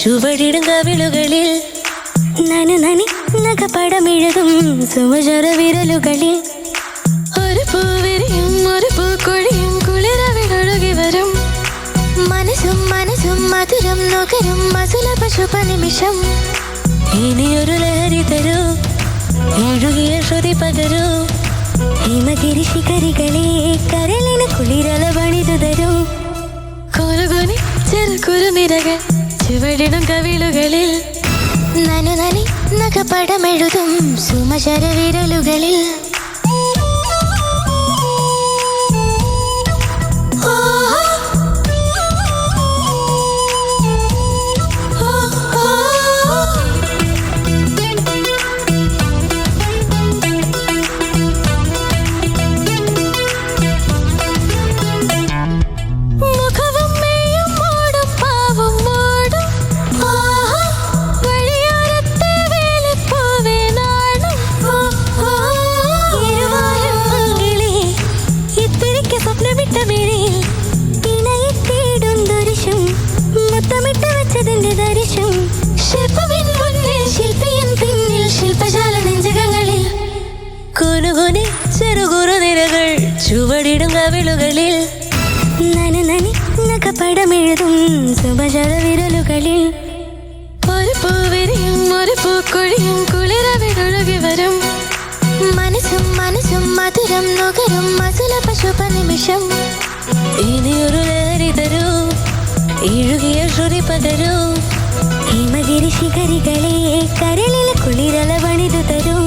ചുവടിടും കവിളുകളിൽ നനു നനി നഖപടമെഴുതും സുമചര വിരലുകളിൽ ഒരു പൂവിരിയും ഒരു പൂക്കൊഴിയും കുളിരവിടൊഴുകി വരും മനസ്സും മനസ്സും മധുരം നുകരും മസുല പശുപ നിമിഷം ഇനിയൊരു ലഹരി തരൂ എഴുകിയ ശ്രുതി പകരൂ ഹിമഗിരി ശിഖരികളെ കരളിന് കുളിരല പണിതു തരൂ കുറുകുനി ചെറുകുറുനിരകൾ ചുവടിടും കവിളുകളിൽ നനു നനി നഖപടമെഴുതും സുമചര വിരലുകളിൽ ചുവടിടും കവിളുകളിൽ നനു നനി നഖപടമെഴുതും സുമചര വിരലുകളിൽ ഒരു പൂവിരിയും ഒരു പൂക്കൊഴിയും കുളിരവിടൊഴുകി വരും മനസ്സും മനസ്സും മധുരം നുകരും മസുല പശുപ നിമിഷം ഇനിയൊരു ലഹരി തരൂ എഴുകിയ ശ്രുതി പകരൂ ഹിമഗിരി ശിഖരികളെ കരളിലെ കുളിരല പണിതു തരൂ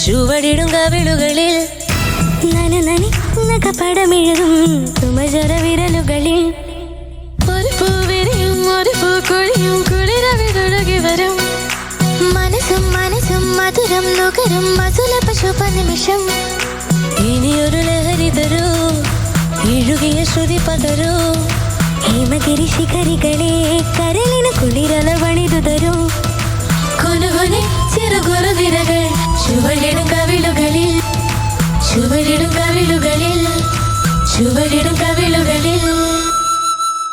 ചുവടിടും കവിളുകളിൽ നനു നനി നഖപടമെഴുതും സുമചര വിരലുകളിൽ ഒരു പൂവിരിയും ഒരു പൂക്കൊഴിയും കുളിരവിടൊഴുകി വരും മനസ്സും മനസ്സും മധുരം നുകരും മസുല പശുപ നിമിഷം ഇനിയൊരു ലഹരി തരൂ എഴുകിയ ശ്രുതി പകരൂ ഹിമഗിരി ശിഖരികളെ കരളിന് കുളിരല പണിതു തരൂ കുനുകുനി ചെറുകുറുനിരകൾ ചുവടിടും കവിളുകളിൽ ചുവടിടും കവിളുകളിൽ ചുവടിടും കവിളുകളിൽ.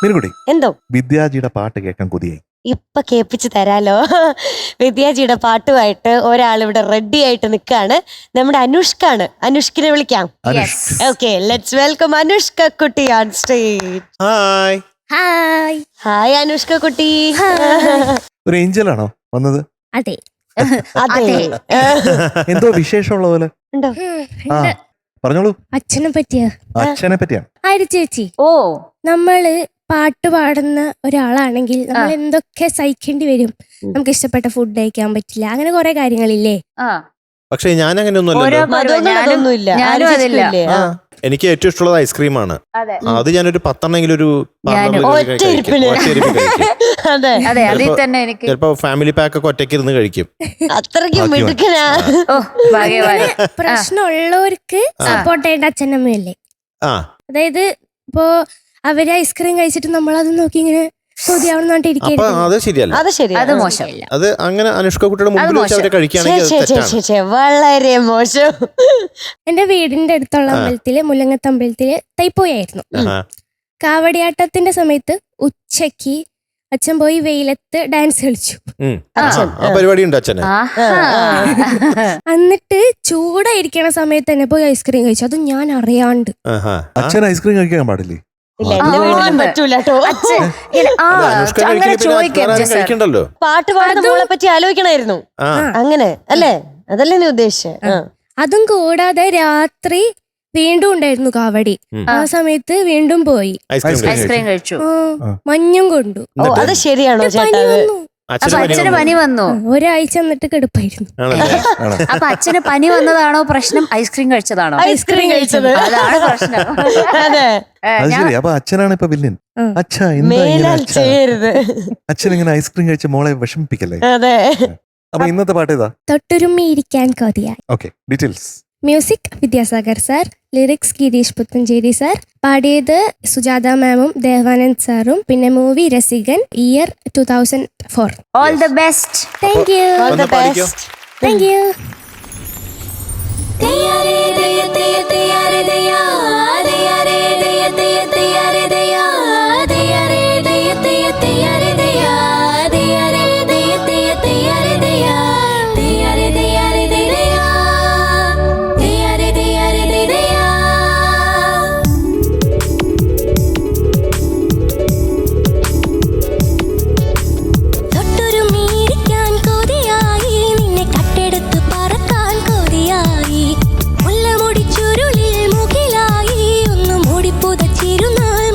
മീനുകുട്ടി, എന്തോ വിദ്യാജിയുടെ പാട്ട് കേൾക്കാൻ കൊതിയായി. ഇപ്പൊ കേൾപ്പിച്ച് തരാലോ. വിദ്യാജിയുടെ പാട്ടുമായിട്ട് ഒരാൾ ഇവിടെ റെഡി ആയിട്ട് നിൽക്കാണ്. നമ്മുടെ അനുഷ്കാണ്. അനുഷ്കിനെ വിളിക്കാം. ഓക്കെ, ലെറ്റ്സ് വെൽക്കം അനുഷ്ക കുട്ടി on stage. Hi hi hi Anushka കുട്ടി. ഒരു ഏഞ്ചലാണോ വന്നത്? അതെ അതെ. എന്തോ വിശേഷമുള്ള പോലെ ഉണ്ടോ? ആ പറഞ്ഞോളൂ. അച്ഛനെ പറ്റിയ അച്ഛനെ പറ്റിയാണ്. ആര് ചേച്ചി? ഓ, നമ്മള് പാട്ട് പാടുന്ന ഒരാളാണെങ്കിൽ നമ്മൾ എന്തൊക്കെ സഹിക്കേണ്ടി വരും. നമുക്ക് ഇഷ്ടപ്പെട്ട ഫുഡ് കഴിക്കാൻ പറ്റില്ല, അങ്ങനെ കുറെ കാര്യങ്ങളില്ലേ. പക്ഷെ ഞാൻ അങ്ങനെ ഒന്നുമല്ലല്ലോ. എനിക്ക് ഏറ്റവും ഇഷ്ടമുള്ളത് ഐസ്ക്രീമാണ്. അത് ഞാനൊരു 10 ഒരു ചിലപ്പോ ഫാമിലി പാക്ക് ഒക്കെ ഒറ്റയ്ക്ക് ഇരുന്ന് കഴിക്കും. പ്രശ്നമുള്ളവർക്ക് സപ്പോർട്ട് ചെയ്യേണ്ട അച്ഛനമ്മയല്ലേ. അതായത് ഇപ്പോ അവര് ഐസ്ക്രീം കഴിച്ചിട്ട് നമ്മളത് നോക്കി ഇങ്ങനെ അത് ശരിയല്ല, അത് മോശം. അത് അങ്ങനെ അനുഷ്ക കുട്ടിയുടെ മുമ്പിൽ വെച്ച് അവരെ കഴിക്കുകയാണെങ്കിൽ വളരെ മോശം. എന്റെ വീടിന്റെ അടുത്തുള്ള അമ്പലത്തില്, മുല്ലങ്ങത്ത് അമ്പലത്തില് തൈപ്പോയായിരുന്നു. കാവടിയാട്ടത്തിന്റെ സമയത്ത് ഉച്ചക്ക് അച്ഛൻ പോയി വെയിലത്ത് ഡാൻസ് കളിച്ചു. ആ പരിപാടി ഉണ്ട് അച്ഛന്. എന്നിട്ട് ചൂടായിരിക്കണ സമയത്ത് തന്നെ പോയി ഐസ്ക്രീം കഴിച്ചു. അതും ഞാൻ അറിയാണ്ട്. അച്ഛൻ ഐസ്ക്രീം കഴിക്കാൻ പാടില്ലേ? ഇല്ല, എന്റെ വീട്ടിലും പറ്റൂല കേട്ടോ. കഴിക്കണ്ടല്ലോ. പാട്ട് പാടുന്ന മോളെ പറ്റി ആലോചിക്കണായിരുന്നു. അങ്ങനെ അല്ലേ? അതല്ലേ നീ ഉദ്ദേശിച്ചത്? അതും കൂടാതെ രാത്രി വീണ്ടും ഉണ്ടായിരുന്നു കാവടി. ആ സമയത്ത് വീണ്ടും പോയി ഐസ്ക്രീം കഴിച്ചു. മഞ്ഞും കൊണ്ടു. ഓ, അത് ശരിയാണോ ചേട്ടാ? അച്ഛന് പനി വന്നു. ഒരാഴ്ച എന്നിട്ട് കിടപ്പായിരുന്നു. അപ്പൊ അച്ഛന് പനി വന്നതാണോ പ്രശ്നം, ഐസ്ക്രീം കഴിച്ചതാണോ? ഐസ്ക്രീം കഴിച്ചത് അതാണ് പ്രശ്നം. അതെ. അത് ശരി. അപ്പൊ അച്ഛനാണ് ഇപ്പൊ വില്ലൻ. മേലാൽ ചെയ്യരുത്. അച്ഛൻ ഇങ്ങനെ ഐസ്ക്രീം കഴിച്ച മോളെ വിഷമിപ്പിക്കല്ലേ? അതെ. അപ്പൊ ഇന്നത്തെ പാട്ട് ഏതാ? തൊട്ടുരുമ്മി ഇരിക്കാൻ കൊതിയായി. Okay, details. Music Vidyasagar sir, lyrics Gireesh Puthenchery sir, പാടിയത് സുജാത മാമും ദേവാനന്ദ് സാറും. പിന്നെ movie Rasikan, year 2004. All the best. Thank you. All the best. Thank you. മുല്ലമുടി ചുരുളിൽ മുകിലായി ഒന്നു മൂടി പുതച്ചിരുന്നാൽ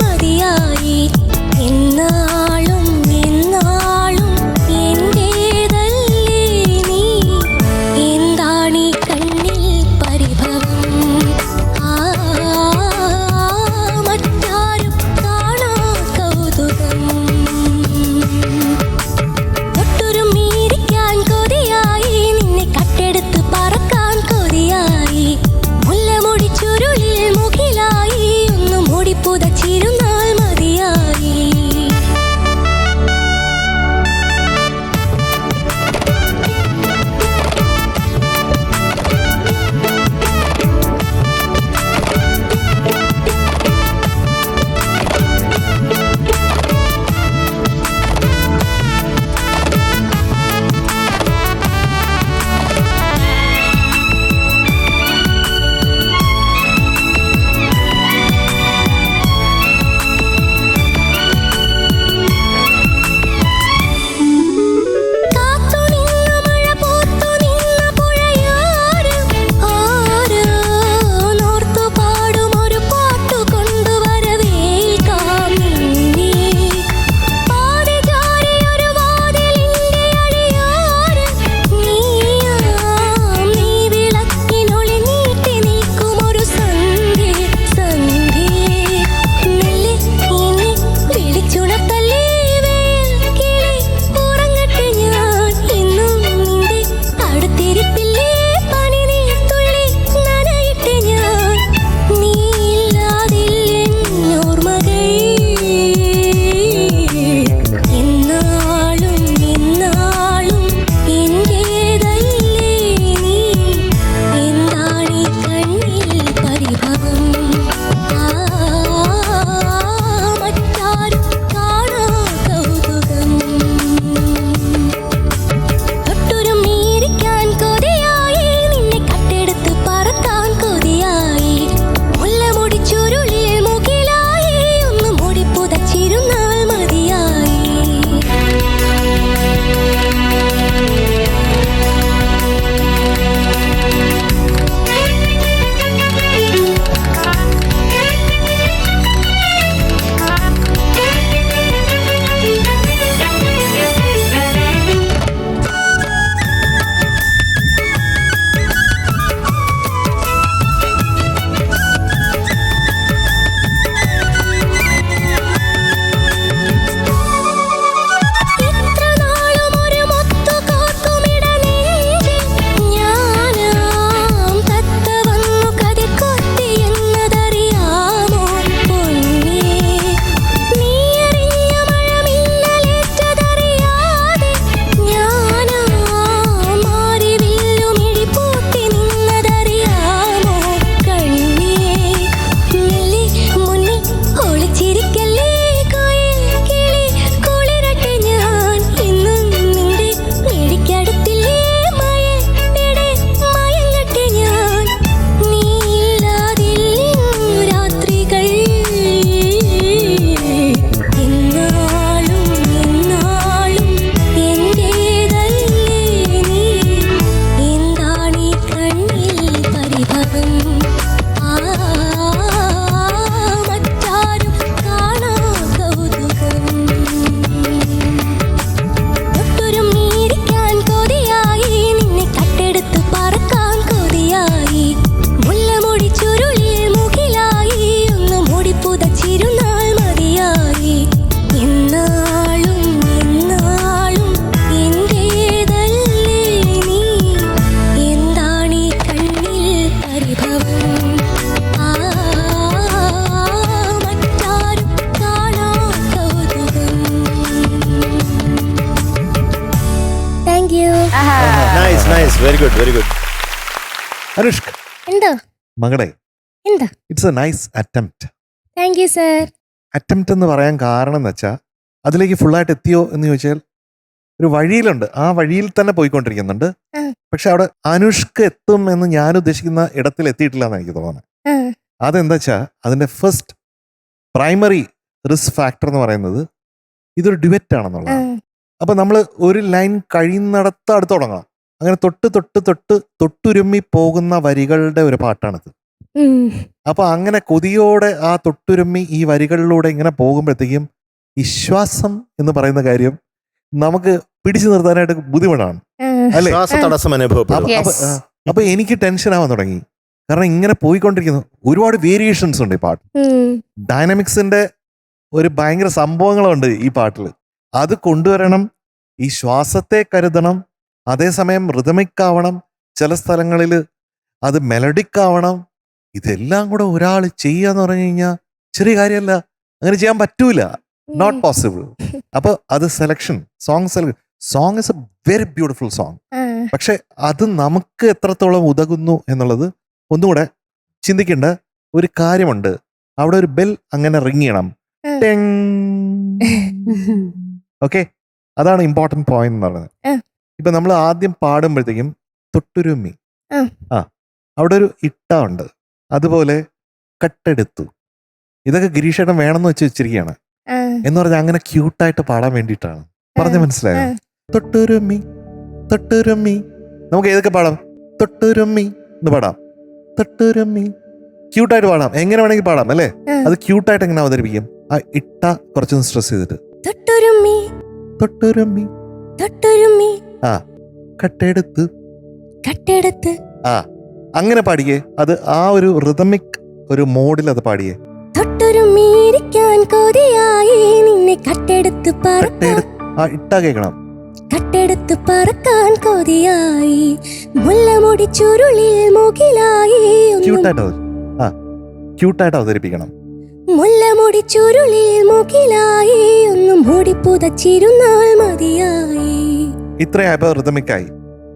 very good very good. Anushka എന്തോ മകളെ, എന്താ? It's a nice attempt. Thank you sir. Attempt എന്ന് പറയാൻ കാരണം എന്ന് വെച്ചാൽ അതിലേക്ക് ഫുള്ളായിട്ട് എത്തിയോ എന്ന് ചോദിച്ചാൽ ഒരു വഴിയിലുണ്ട്, ആ വഴിയിൽ തന്നെ പോയിക്കൊണ്ടിരിക്കുന്നുണ്ട്. പക്ഷെ അവിടെ അനുഷ്ക എത്തും എന്ന് ഞാൻ ഉദ്ദേശിക്കുന്ന ഇടത്തിൽ എത്തിയിട്ടില്ല എന്ന് എനിക്ക് തോന്നുന്നത്. അതെന്താ വെച്ചാൽ അതിന്റെ ഫസ്റ്റ് പ്രൈമറി റിസ്ക് ഫാക്ടർ എന്ന് പറയുന്നത് ഇതൊരു ഡ്യുവറ്റ് ആണെന്നുള്ളതാണ്. അപ്പൊ നമ്മൾ ഒരു ലൈൻ കഴിയുന്നിടത്ത് അടുത്ത് തുടങ്ങണം. അങ്ങനെ തൊട്ടുരുമ്മി പോകുന്ന വരികളുടെ ഒരു പാട്ടാണിത്. അപ്പൊ അങ്ങനെ കൊതിയോടെ ആ തൊട്ടുരുമ്മി ഈ വരികളിലൂടെ ഇങ്ങനെ പോകുമ്പോഴത്തേക്കും ഈ ശ്വാസം എന്ന് പറയുന്ന കാര്യം നമുക്ക് പിടിച്ചു നിർത്താനായിട്ട് ബുദ്ധിമുട്ടാണ്, അല്ലേ? തടസ്സം അനുഭവപ്പെടും. അപ്പൊ എനിക്ക് ടെൻഷൻ ആവാൻ തുടങ്ങി. കാരണം ഇങ്ങനെ പോയിക്കൊണ്ടിരിക്കുന്നു, ഒരുപാട് വേരിയേഷൻസ് ഉണ്ട് ഈ പാട്ട്. ഡൈനാമിക്സിന്റെ ഒരു ഭയങ്കര സംഭവങ്ങളുണ്ട് ഈ പാട്ടിൽ. അത് കൊണ്ടുവരണം, ഈ ശ്വാസത്തെ കരുതണം, അതേസമയം റിതമിക് ആവണം, ചില സ്ഥലങ്ങളിൽ അത് മെലഡിക് ആവണം. ഇതെല്ലാം കൂടെ ഒരാൾ ചെയ്യാന്ന് പറഞ്ഞു കഴിഞ്ഞാൽ ചെറിയ കാര്യമല്ല, അങ്ങനെ ചെയ്യാൻ പറ്റൂല, നോട്ട് പോസിബിൾ. അപ്പൊ അത് selection, song is a very beautiful song. പക്ഷെ അത് നമുക്ക് എത്രത്തോളം ഉതകുന്നു എന്നുള്ളത് ഒന്നുകൂടെ ചിന്തിക്കേണ്ട ഒരു കാര്യമുണ്ട്. അവിടെ ഒരു ബെൽ അങ്ങനെ റിങ് ചെയ്യണം. ഓക്കെ, അതാണ് ഇമ്പോർട്ടന്റ് പോയിന്റ് എന്ന് പറയുന്നത്. ഇപ്പൊ നമ്മൾ ആദ്യം പാടുമ്പോഴത്തേക്കും തൊട്ടുരുമ്മി, അവിടെ ഒരു ഇട്ട ഉണ്ട്, അതുപോലെ കട്ടെടുത്തു. ഇതൊക്കെ ഗിരീഷേട്ടൻ വേണമെന്ന് വെച്ച് വെച്ചിരിക്കുകയാണ്. എന്ന് പറഞ്ഞാൽ അങ്ങനെ ക്യൂട്ടായിട്ട് പാടാൻ വേണ്ടിയിട്ടാണ്. പറഞ്ഞ മനസ്സിലായോ? തൊട്ടുരുമ്മി തൊട്ടുരുമ്മി. നമുക്ക് ഏതൊക്കെ പാടാം? തൊട്ടുരുമ്മി എന്ന് പാടാം, തൊട്ടുരുമ്മി. ക്യൂട്ടായിട്ട് പാടാം, എങ്ങനെ വേണമെങ്കിൽ പാടാം, അല്ലേ? അത് ക്യൂട്ടായിട്ട് എങ്ങനെ അവതരിപ്പിക്കും? ആ ഇട്ട കുറച്ചൊന്ന് സ്ട്രെസ് ചെയ്തിട്ട് തൊട്ടുരുമ്മി തൊട്ടുരുമ്മി തൊട്ടുരുമ്മി. ആ കട്ടെടുത്ത് കട്ടെടുത്ത്. ആ അങ്ങനെ പാടിയേ. അത് ആ ഒരു റിതമിക് ഒരു മോഡിൽ അത് പാടിയേ. തൊട്ടുരുമ്മിയിരിക്കാൻ കൊതിയായി നിന്നെ കട്ടെടുത്ത് ആ ഇട്ട കേൾക്കണം. കട്ടെടുത്ത് പറക്കാൻ കൊതിയായി മുല്ലമുടി ചുരുളിൽ മുകിലായി. ക്യൂട്ടായിട്ട് അവതരിപ്പിക്കണം. മുല്ലമുടി ചുരുളിൽ മുകിലായി ഒന്നും മൂടി പുതച്ചിരുന്നാൽ മതിയായി. ഇത്രയായപ്പോ റിതമിക്കായി.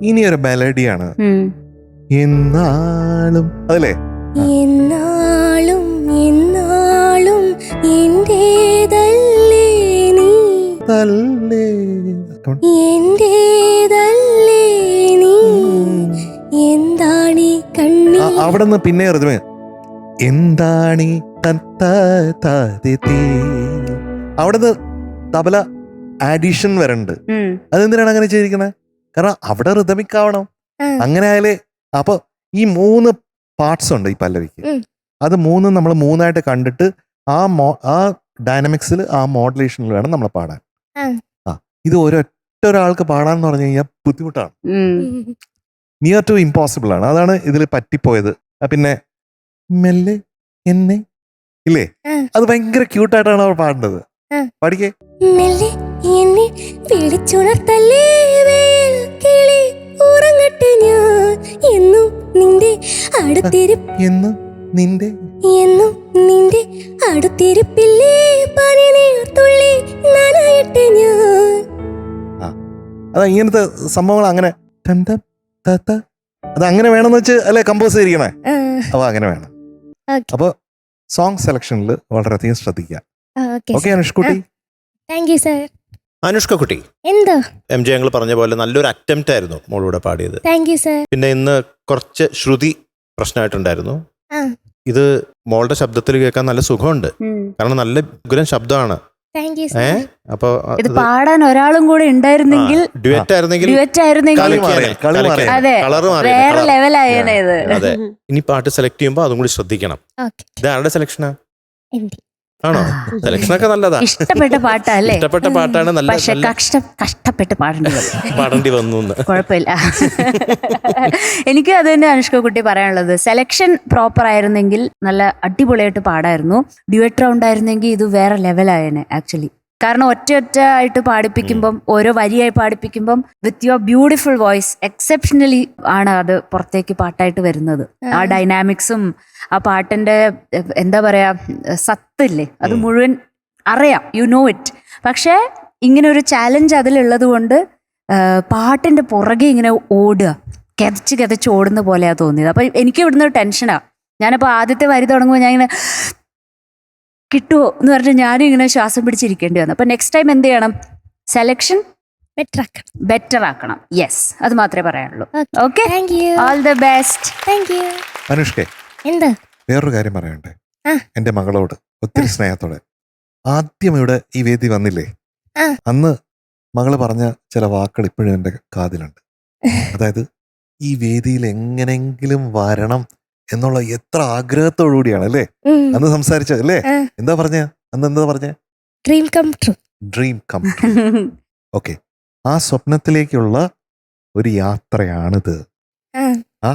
ഇനി ഒരു മെലഡിയാണ്. എന്നാളും അതല്ലേ? എന്നാളും എന്നാളും എന്റേതല്ലേ നീ, എന്റേതല്ലേ നീ, എന്താണീ കണ്ണി. അവിടെ നിന്ന് പിന്നെ റിതമ എന്താണീ അവിടെ നിന്ന് തബല ആഡിഷൻ വരണ്ട്. അതെന്തിനാണ് അങ്ങനെ ചെയ്തിരിക്കുന്നത്? കാരണം അവിടെ റിതമിക് ആവണം. അങ്ങനെ ആയാലേ. അപ്പൊ ഈ 3 പാർട്സ് ഉണ്ട് ഈ പല്ലവിക്ക്. അത് 3 നമ്മൾ 3ആയിട്ട് കണ്ടിട്ട് ആ ഡൈനാമിക്സിൽ ആ മോഡുലേഷനിൽ വേണം നമ്മൾ പാടാൻ. ഇത് ഒരാൾക്ക് പാടാന്ന് പറഞ്ഞു കഴിഞ്ഞാൽ ബുദ്ധിമുട്ടാണ്, നിയർ ടു ഇമ്പോസിബിൾ ആണ്. അതാണ് ഇതിൽ പറ്റിപ്പോയത്. പിന്നെ മെല്ലെ എന്നെ ഇല്ലേ, അത് ഭയങ്കര ക്യൂട്ടായിട്ടാണ് അവർ പാടേണ്ടത്. പാടിക്കേ. മെല്ലെ എന്നെ വിളിച്ചുണർത്തല്ലേ വേൽ കിളി, ഉറങ്ങട്ടെ ഞാൻ എന്നും നിന്റെ എന്നും നിന്റെ എന്നും നിന്റെ അടുത്തിരിപ്പില്ലേ, പനിനീർ തുള്ളി നനയട്ടെ ഞാൻ. അതാ ഇങ്ങനത്തെ സംഭവങ്ങൾ അങ്ങനെ അത് അങ്ങനെ വേണമെന്ന് വെച്ച് അല്ലെ കമ്പോസ് ചെയ്തിരിക്കണേ. അപ്പൊ അങ്ങനെ വേണം. അപ്പൊ സോങ് സെലക്ഷനിൽ വളരെയധികം ശ്രദ്ധിക്കുക. ഓക്കെ അനുഷ്കുട്ടി. Thank you sir. അനുഷ്ക കുട്ടി, എന്തോ MJ ഞങ്ങൾ പറഞ്ഞ പോലെ നല്ലൊരു അറ്റംപ്റ്റ് ആയിരുന്നു മോളിവിടെ പാടിയത്. Thank you sir. പിന്നെ ഇന്ന് കുറച്ച് ശ്രുതി പ്രശ്നമായിട്ടുണ്ടായിരുന്നു. ഇത് മോളുടെ ശബ്ദത്തിൽ കേൾക്കാൻ നല്ല സുഖമുണ്ട്, കാരണം നല്ല ഉഗ്രൻ ശബ്ദമാണ്. അപ്പൊ ഇത് പാടാൻ ഒരാളും കൂടെ ഉണ്ടായിരുന്നെങ്കിൽ, ഡ്യുവറ്റ് ആയിരുന്നെങ്കിൽ വേറെ ലെവലായേനെ ഇത്. അതെ, ഇനി പാട്ട് സെലക്ട് ചെയ്യുമ്പോ അതും കൂടി ശ്രദ്ധിക്കണം. ഇത് ആരുടെ സെലക്ഷനാ? ആണോ? സെലക്ഷനൊക്കെ നല്ലതാ, ഇഷ്ടപ്പെട്ട പാട്ടല്ലേ? ഇഷ്ടപ്പെട്ട പാട്ടാണ്. നല്ല പക്ഷെ കഷ്ടപ്പെട്ട് പാടേണ്ടി വന്നു. കുഴപ്പമില്ല. എനിക്ക് അത് തന്നെ അനുഷ്ക കുട്ടി പറയാനുള്ളത്. സെലക്ഷൻ പ്രോപ്പർ ആയിരുന്നെങ്കിൽ നല്ല അടിപൊളിയായിട്ട് പാടായിരുന്നു. ഡ്യുവറ്റ് റൗണ്ട് ആയിരുന്നെങ്കിൽ ഇത് വേറെ ലെവലായേനെ ആക്ച്വലി. കാരണം ഒറ്റ ആയിട്ട് പാടിപ്പിക്കുമ്പം, ഓരോ വരിയായി പാടിപ്പിക്കുമ്പം with your beautiful voice exceptionally ആണ് അത് പുറത്തേക്ക് പാട്ടായിട്ട് വരുന്നത്. ആ ഡൈനാമിക്സും ആ പാട്ടിന്റെ എന്താ പറയാ സത്തില്ലേ, അത് മുഴുവൻ അറിയാം, യു നോ ഇറ്റ്. പക്ഷേ ഇങ്ങനെ ഒരു ചാലഞ്ച് അതിലുള്ളത് കൊണ്ട് പാട്ടിന്റെ പുറകെ ഇങ്ങനെ ഓടുക, കിതച്ച് ഓടുന്ന പോലെയാ തോന്നിയത്. അപ്പൊ എനിക്ക് ഇവിടുന്ന് ഒരു ടെൻഷനാ. ഞാനപ്പോൾ ആദ്യത്തെ വരി തുടങ്ങുമ്പോൾ ഞാൻ ഇങ്ങനെ കിട്ടുമോ എന്ന് പറഞ്ഞിട്ട് ഞാനും ഇങ്ങനെ ശ്വാസം പിടിച്ചിരിക്കേണ്ടി വന്നു. അപ്പൊ നെക്സ്റ്റ് ടൈം എന്ത് ചെയ്യണം? സെലക്ഷൻ ബെറ്റർ ആക്കണം. യെസ്, അത് മാത്രമേ പറയാനുള്ളൂ. Okay, thank you. All the best. Thank you. അനുഷ്കേ, എന്താ? വേറൊരു കാര്യം പറയണ്ടേ? ആ. എന്റെ മകളോട് ഒത്തിരി സ്നേഹത്തോടെ, ആദ്യം ഇവിടെ ഈ വേദി വന്നില്ലേ, ആ. അന്ന് മകള് പറഞ്ഞ ചില വാക്കുകൾ ഇപ്പോഴും എന്റെ കാതിലുണ്ട്. അതായത് ഈ വേദിയിൽ എങ്ങനെങ്കിലും വരണം എന്നുള്ള എത്ര ആഗ്രഹത്തോടു കൂടിയാണ് അല്ലേ അന്ന് സംസാരിച്ചത് അല്ലേ? ആ. എന്താ പറഞ്ഞ അന്ന്? എന്താ പറഞ്ഞ? Dream come true. Dream come. Okay, ആ സ്വപ്നത്തിലേക്കുള്ള ഒരു യാത്രയാണിത്. ആ.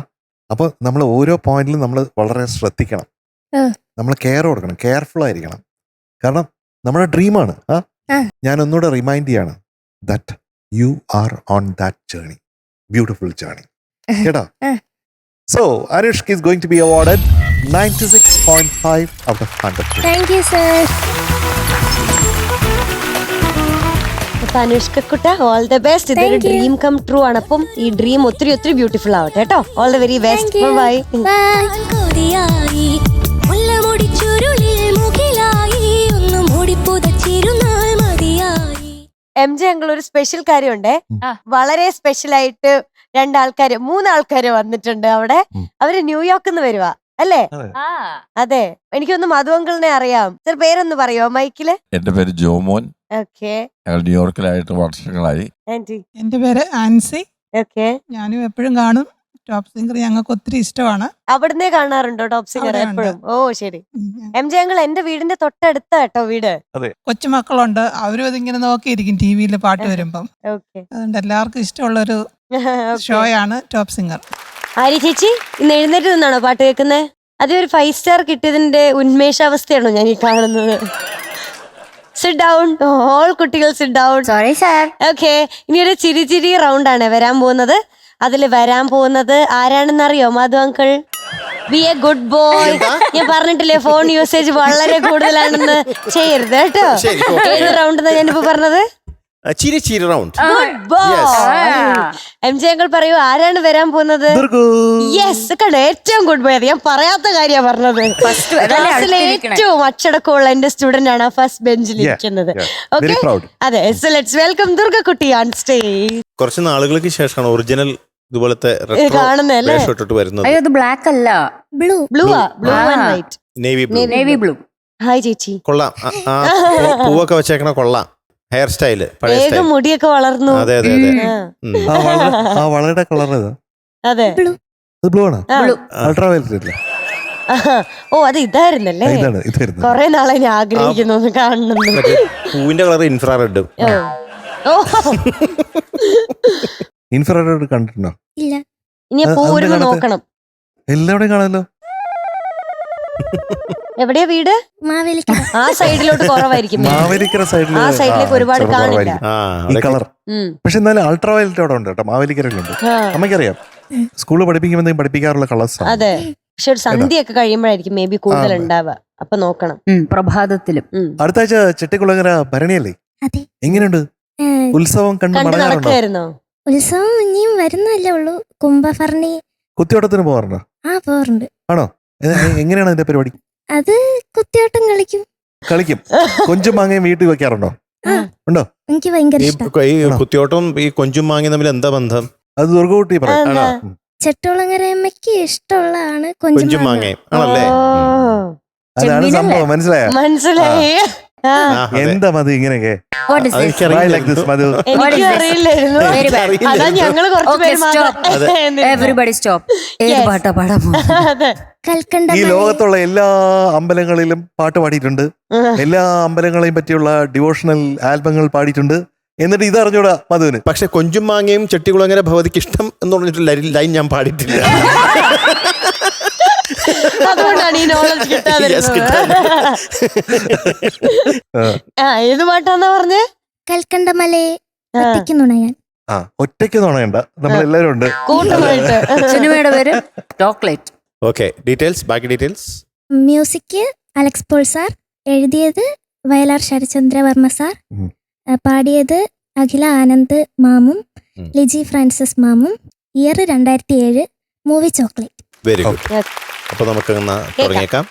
അപ്പൊ നമ്മൾ ഓരോ പോയിന്റിലും നമ്മൾ വളരെ ശ്രദ്ധിക്കണം, ആ. നമ്മൾ കെയർ കൊടുക്കണം, കെയർഫുൾ ആയിരിക്കണം. കാരണം നമ്മുടെ ഡ്രീമാണ്. ആ. ഞാൻ ഒന്നുകൂടെ റിമൈൻഡ് ചെയ്യാണ്, that you are on that journey, beautiful journey. കേട്ടോ? So Anushka is going to be awarded 96.5 out of 100. Thank you sir. അപ്പൊ അനുഷ്ക കുട്ട, ഓൾ ദ ബെസ്റ്റ്. ഇതൊരു Thank you. Dream come true ആണ്. അപ്പം ഈ ഡ്രീം ഒത്തിരി ഒത്തിരി ബ്യൂട്ടിഫുൾ ആവട്ടെ കേട്ടോ. All the very best. Bye. കൊതിയായി മുല്ലമുടി ചുരുളിൽ മുകിലായി ഒന്ന് മൂടി പുതച്ചിരുന്നാൽ മതിയായി. MJ അങ്കിൾ ഒരു സ്പെഷ്യൽ കാര്യമുണ്ടേ. ആ. വളരെ സ്പെഷ്യൽ ആയിട്ട് മൂന്നാൾക്കാര് വന്നിട്ടുണ്ട് അവിടെ. അവര് ന്യൂയോർക്കിൽ നിന്ന് വരുവാ അല്ലേ? അതെ, എനിക്കൊന്ന് മധു അങ്കിളിനെ അറിയാം. സർ പേരൊന്ന് പറയോ മൈക്കില്? എന്റെ പേര് ജോമോൻ. ഓക്കെ. ഞങ്ങൾ ന്യൂയോർക്കിലായിട്ട് വർഷങ്ങളായി. ആന്റി? എന്റെ പേര് ആൻസി. ഓക്കെ. ഞാനും എപ്പോഴും കാണും. ടോപ്പ് സിംഗർ ഞങ്ങൾക്ക് ഒത്തിരി ഇഷ്ടമാണ്. അവിടുന്നേ കാണാറുണ്ടോ ടോപ്പ് സിംഗർ അവിടെ ഉണ്ട്. എപ്പോഴും? ഓ ശരി. MJ അങ്കിൾ എന്റെ വീടിന്റെ തൊട്ടടുത്താ കേട്ടോ വീട്. കൊച്ചുമക്കളുണ്ട്, അവരും അതിങ്ങനെ നോക്കിയിരിക്കും ടി വിയിൽ പാട്ട് വരുമ്പം. ഓക്കെ. അതുകൊണ്ട് എല്ലാവർക്കും ഇഷ്ടമുള്ളൊരു ഷോയാണ് ടോപ്പ് സിംഗർ. ആര്യ ചേച്ചി, ഇന്ന് എഴുന്നേറ്റ് നിന്നാണോ പാട്ട് കേൾക്കുന്നത്? അതേ ഒരു 5 സ്റ്റാർ കിട്ടിയതിന്റെ ഉന്മേഷാവസ്ഥയാണോ ഞാൻ ഈ കാണുന്നത്? സിറ്റ് ഡൗൺ, ഓൾ കുട്ടികൾ sit down. Sorry sir. Okay, ഇനി ഒരു ചിരി റൗണ്ട് ആണ് വരാൻ പോകുന്നത്. അതിൽ വരാൻ പോകുന്നത് ആരാണെന്നറിയോ Madhu uncle? Be a good boy. ഞാൻ പറഞ്ഞിട്ടില്ലേ ഫോൺ യൂസേജ് വളരെ കൂടുതലാണെന്ന്. ചെയ്യരുത് കേട്ടോ. ഏത് റൗണ്ട് എന്നാ ഞാനിപ്പോ പറഞ്ഞത്? ചിരി റൗണ്ട്. MJ അങ്കിൾ പറയൂ, ആരാണ് വരാൻ പോകുന്നത്? യെസ്, കണ്ടോ, ഏറ്റവും ഗുഡ് ബോയ്. ഞാൻ പറയാത്ത കാര്യമാണ് പറഞ്ഞത്. ക്ലാസ്സിലെ ഏറ്റവും അച്ചടക്കമുള്ള എന്റെ സ്റ്റുഡന്റ് ആണ് ഫസ്റ്റ് ബെഞ്ചിൽ ഇരിക്കുന്നത്. ഓക്കെ, അതെ. സോ ലെറ്റ്സ് വെൽക്കം ദുർഗക്കുട്ടി ഓൺ സ്റ്റേജ്. കുറച്ച് നാളുകൾക്ക് ശേഷമാണ് ഒറിജിനൽ ഇതുപോലത്തെ കാണുന്നല്ലേ വരുന്നത്. അയ്യോ, അത് ബ്ലാക്ക് അല്ല, blue and white, navy blue. Hi ചേച്ചി. കൊള്ളാം. പൂവൊക്കെ വെച്ചേക്കണ കൊള്ളാം. ഹെയർ സ്റ്റൈല് വേഗം മുടിയൊക്കെ വളർന്നു. അതെ അതെ അതെ. ആ വളയുടെ കളർ ഏതാ? അതെ, ബ്ലൂ ആണ്. അൾട്രാ വയലറ്റ് അല്ലേ? ഓ, അത് ഇതായിരുന്നല്ലേ? ഇതായിരുന്നു. കൊറേ നാളെ ഞാൻ ആഗ്രഹിക്കുന്നു കാണണം. പൂവിന്റെ കളർ ഇൻഫ്രാറെഡ്. ഓ, ഇൻഫ്രാറെഡ് കണ്ടിട്ടുണ്ടോ? ഇല്ല. ഇനി പൂരുന്ന് നോക്കണം. എല്ലാവരുടെയും കാണാമല്ലോ. എവിടെയാ വീട്? മാവേലിക്കര. ആ സൈഡിലോട്ട് കുറവായിരിക്കും. മാവേലിക്കര സൈഡിൽ. ആ സൈഡിലേക്ക് ഒരുപാട് കാണില്ല ഈ കളർ. പക്ഷെ എന്നാലും അൾട്രാ വയലറ്റ് അവിടെ ഉണ്ട് കേട്ടോ, മാവേലിക്കരയിലുണ്ട്. അമ്മയ്ക്കറിയാം, സ്കൂളിൽ പഠിപ്പിക്കുമ്പോൾ പഠിപ്പിക്കാറുള്ള കളേഴ്സ്. അതെ, പക്ഷെ ഒരു സന്ധ്യയൊക്കെ കഴിയുമ്പോഴായിരിക്കും മേ ബി കൂടുതൽ ഉണ്ടാവുക. അപ്പൊ നോക്കണം. പ്രഭാതത്തിലും. അടുത്ത ആഴ്ച ചെട്ടിക്കുളങ്ങര ഭരണിയല്ലേ? അതെ. എങ്ങനെയുണ്ട് ഉത്സവം? കണ്ടു നടക്കായിരുന്നോ? ഉത്സവം ഇനിയും വരുന്നല്ലേ ഉള്ളൂ. കുംഭഭരണി. കുത്തിയോട്ടത്തിന് പോകാറുണ്ടോ? പോറുണ്ട്. ആണോ? എങ്ങനെയാണ് അതിന്റെ പരിപാടി? അത് കുത്തിയോട്ടം കളിക്കും. കൊഞ്ചും മാങ്ങയും വീട്ടിൽ വെക്കാറുണ്ടോ? ഉണ്ടോ? എനിക്ക് ഭയങ്കര ഇഷ്ടം. ഈ കുത്തിയോട്ടം ഈ കൊഞ്ചും മാങ്ങി തമ്മിൽ എന്താ ബന്ധം? അത് ദുർഗകുട്ടി പറയും. ചെട്ടുളങ്ങരയമ്മയ്ക്ക് ഇഷ്ടമുള്ളതാണ് കൊഞ്ചും മാങ്ങയും ആണല്ലേ? അതാണ് സംഭവം. മനസ്സിലായി? എന്താ മതി ഇങ്ങനെയൊക്കെ? എനിക്കും അറിയില്ലായിരുന്നു. അതാ ഞങ്ങള് എവരിബഡി സ്റ്റോപ്പ്. പാട്ടാ പാടാൻ ഈ ലോകത്തുള്ള എല്ലാ അമ്പലങ്ങളിലും പാട്ട് പാടിയിട്ടുണ്ട്. എല്ലാ അമ്പലങ്ങളെയും പറ്റിയുള്ള ഡിവോഷണൽ ആൽബങ്ങൾ പാടിയിട്ടുണ്ട്. എന്നിട്ട് ഇത് അറിഞ്ഞൂടാ മധുവിന്. പക്ഷെ കൊഞ്ചും മാങ്ങയും ചെട്ടികുളങ്ങര ഭവതിക്ക് ഇഷ്ടം എന്ന് പറഞ്ഞിട്ട് ലൈൻ ഞാൻ പാടിയിട്ടില്ല. അതുകൊണ്ടാണ് ഈ നോളജ് കിട്ടാതെ. ഏത് പാട്ടാന്നാ പറഞ്ഞേ? കൽക്കണ്ടമലേ ഒറ്റയ്ക്കുന്നുണയാൻ. ഒറ്റയ്ക്ക് നുണയണ്ട, നമ്മളെല്ലാരും ഉണ്ട് കൂട്ടമായിട്ട്. സിനിമയുടെ പേര് ചോക്ലേറ്റ്. ഓക്കെ, ബാക്കി details. Music Alex Paul sir, എഴുതിയത് വയലാർ ശരചന്ദ്രവർമ്മ സാർ, പാടിയത് അഖില ആനന്ദ് മാമും ലിജി ഫ്രാൻസിസ് മാമും, year 2007, movie chocolate. Very good. അപ്പൊ നമുക്ക് തുടങ്ങിയേക്കാം.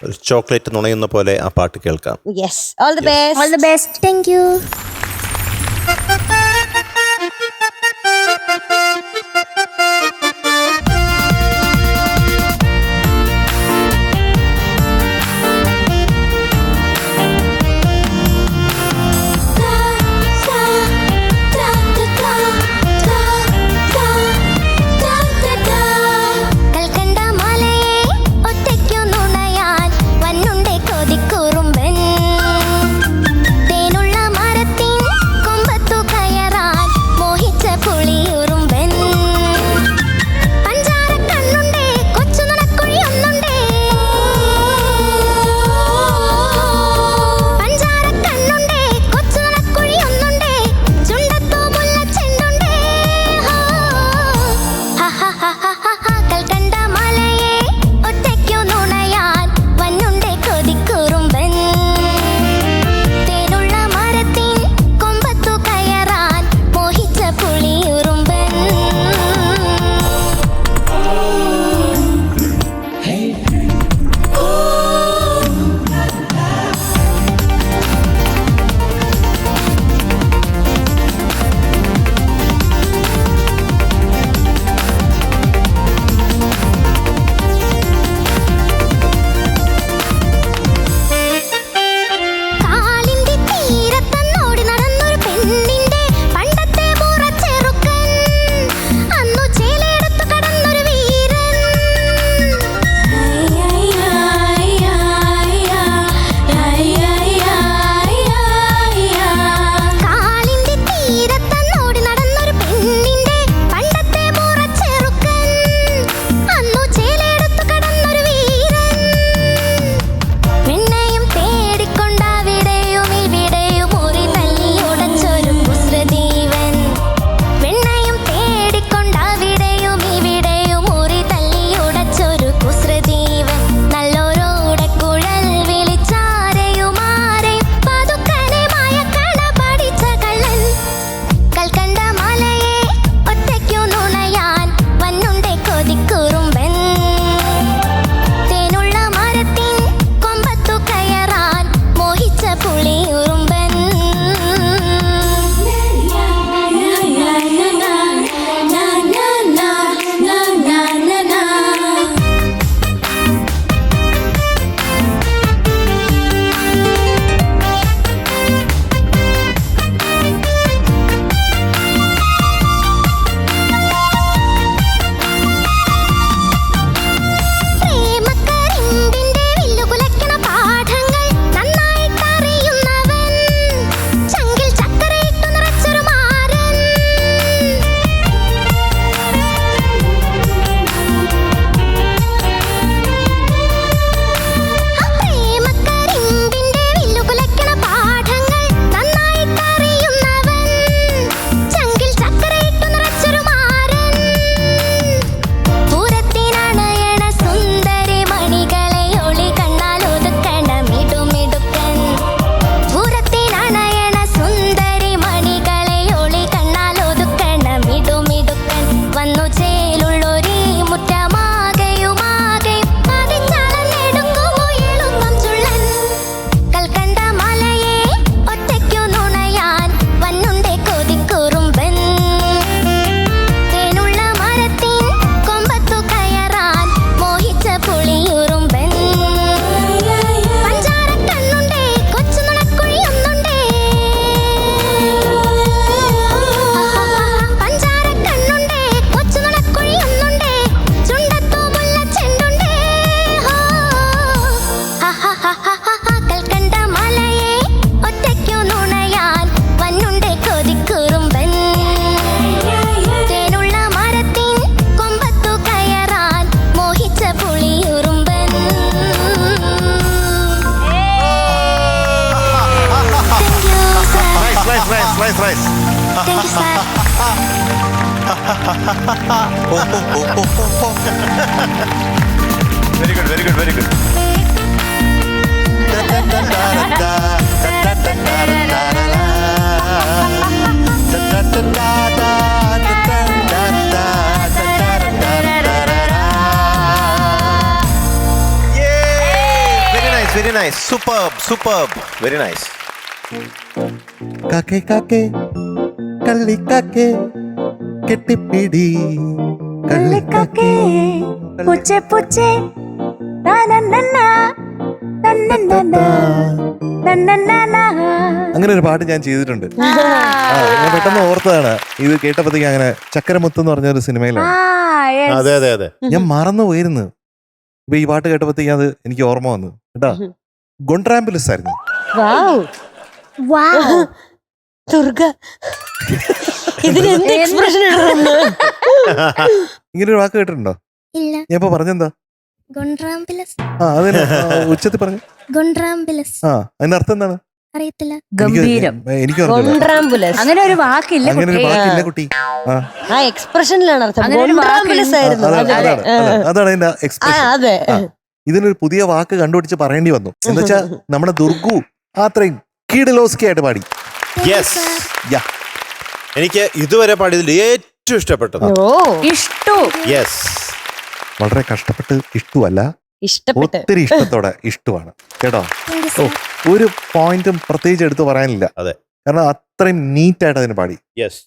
ഒരു ചോക്ലേറ്റ് നുണയുന്ന പോലെ ആ പാട്ട് കേൾക്കാം. Yes, all the best. All the best. Thank you. Very good, very good, very good. Nice, superb, superb, very nice. കാക്കേ കാക്കേ കള്ളിക്കാക്കേ കെട്ടിപ്പിടി കള്ളിക്കാക്കേ. പൂച്ചെ പൂച്ചെ അങ്ങനെ ഒരു പാട്ട് ഞാൻ ചെയ്തിട്ടുണ്ട്. ഞാൻ പെട്ടെന്ന് ഓർത്തതാണ് ഇത് കേട്ടപ്പോഴത്തേക്ക്. അങ്ങനെ ചക്കരമുത്ത് എന്ന് പറഞ്ഞ ഒരു സിനിമയിലാണ്. അതെ അതെ അതെ. ഞാൻ മറന്നു പോയിരുന്നു. ഇപ്പൊ ഈ പാട്ട് കേട്ടപ്പോഴത്തേക്ക് അത് എനിക്ക് ഓർമ്മ വന്നു കേട്ടാ. ഗൊൺട്രാംബുലസ് ആയിരുന്നു. ദുർഗ ഇതിന് എന്ത് എക്സ്പ്രഷൻ ഇങ്ങനെ ഒരു വാക്ക് കേട്ടിട്ടുണ്ടോ? ഇല്ല. ഞാൻ ഇപ്പൊ പറഞ്ഞെന്താ? ഗൊൺട്രാംബുലസ്. അതിന് ഉച്ചത്തിൽ പറഞ്ഞു. ഗൊൺട്രാംബുലസ് അതിന്റെ അർത്ഥം എന്താണ്? അറിയത്തില്ല. ഗംഭീരം. എനിക്ക് അങ്ങനെ ഒരു വാക്കില്ല. അങ്ങനെ ഒരു വാക്കില്ല കുട്ടി. ആ എക്സ്പ്രഷനിലാണ് അർത്ഥം. അങ്ങനെ ഒരു ഗൊൺട്രാംബുലസ് ആയിരുന്നു. അതാണ് അതിന്റെ എക്സ്പ്രഷൻ. അതെ. ഇതിനൊരു പുതിയ വാക്ക് കണ്ടുപിടിച്ച് പറയേണ്ടി വന്നു. എന്ന് വെച്ചാ നമ്മുടെ ദുർഗു അത്രയും കീടലോസ്കി ആയിട്ട് പാടി. യെസ്, യാ. എനിക്ക് ഇതുവരെ പാടിയതിൽ ഏറ്റവും ഇഷ്ടപ്പെട്ടത്. ഇഷ്ടു. യെസ്. വളരെ കഷ്ടപ്പെട്ട് ഇഷ്ടമല്ല, ഇഷ്ടപ്പെട്ട് ഒത്തിരി ഇഷ്ടത്തോടെ ഇഷ്ടമാണ് കേട്ടോ. ഓ, ഒരു പോയിന്റും പ്രത്യേകിച്ച് എടുത്തു പറയാനില്ല. അതെ. കാരണം അത്രയും നീറ്റായിട്ട് അതിന് പാടി. യെസ്.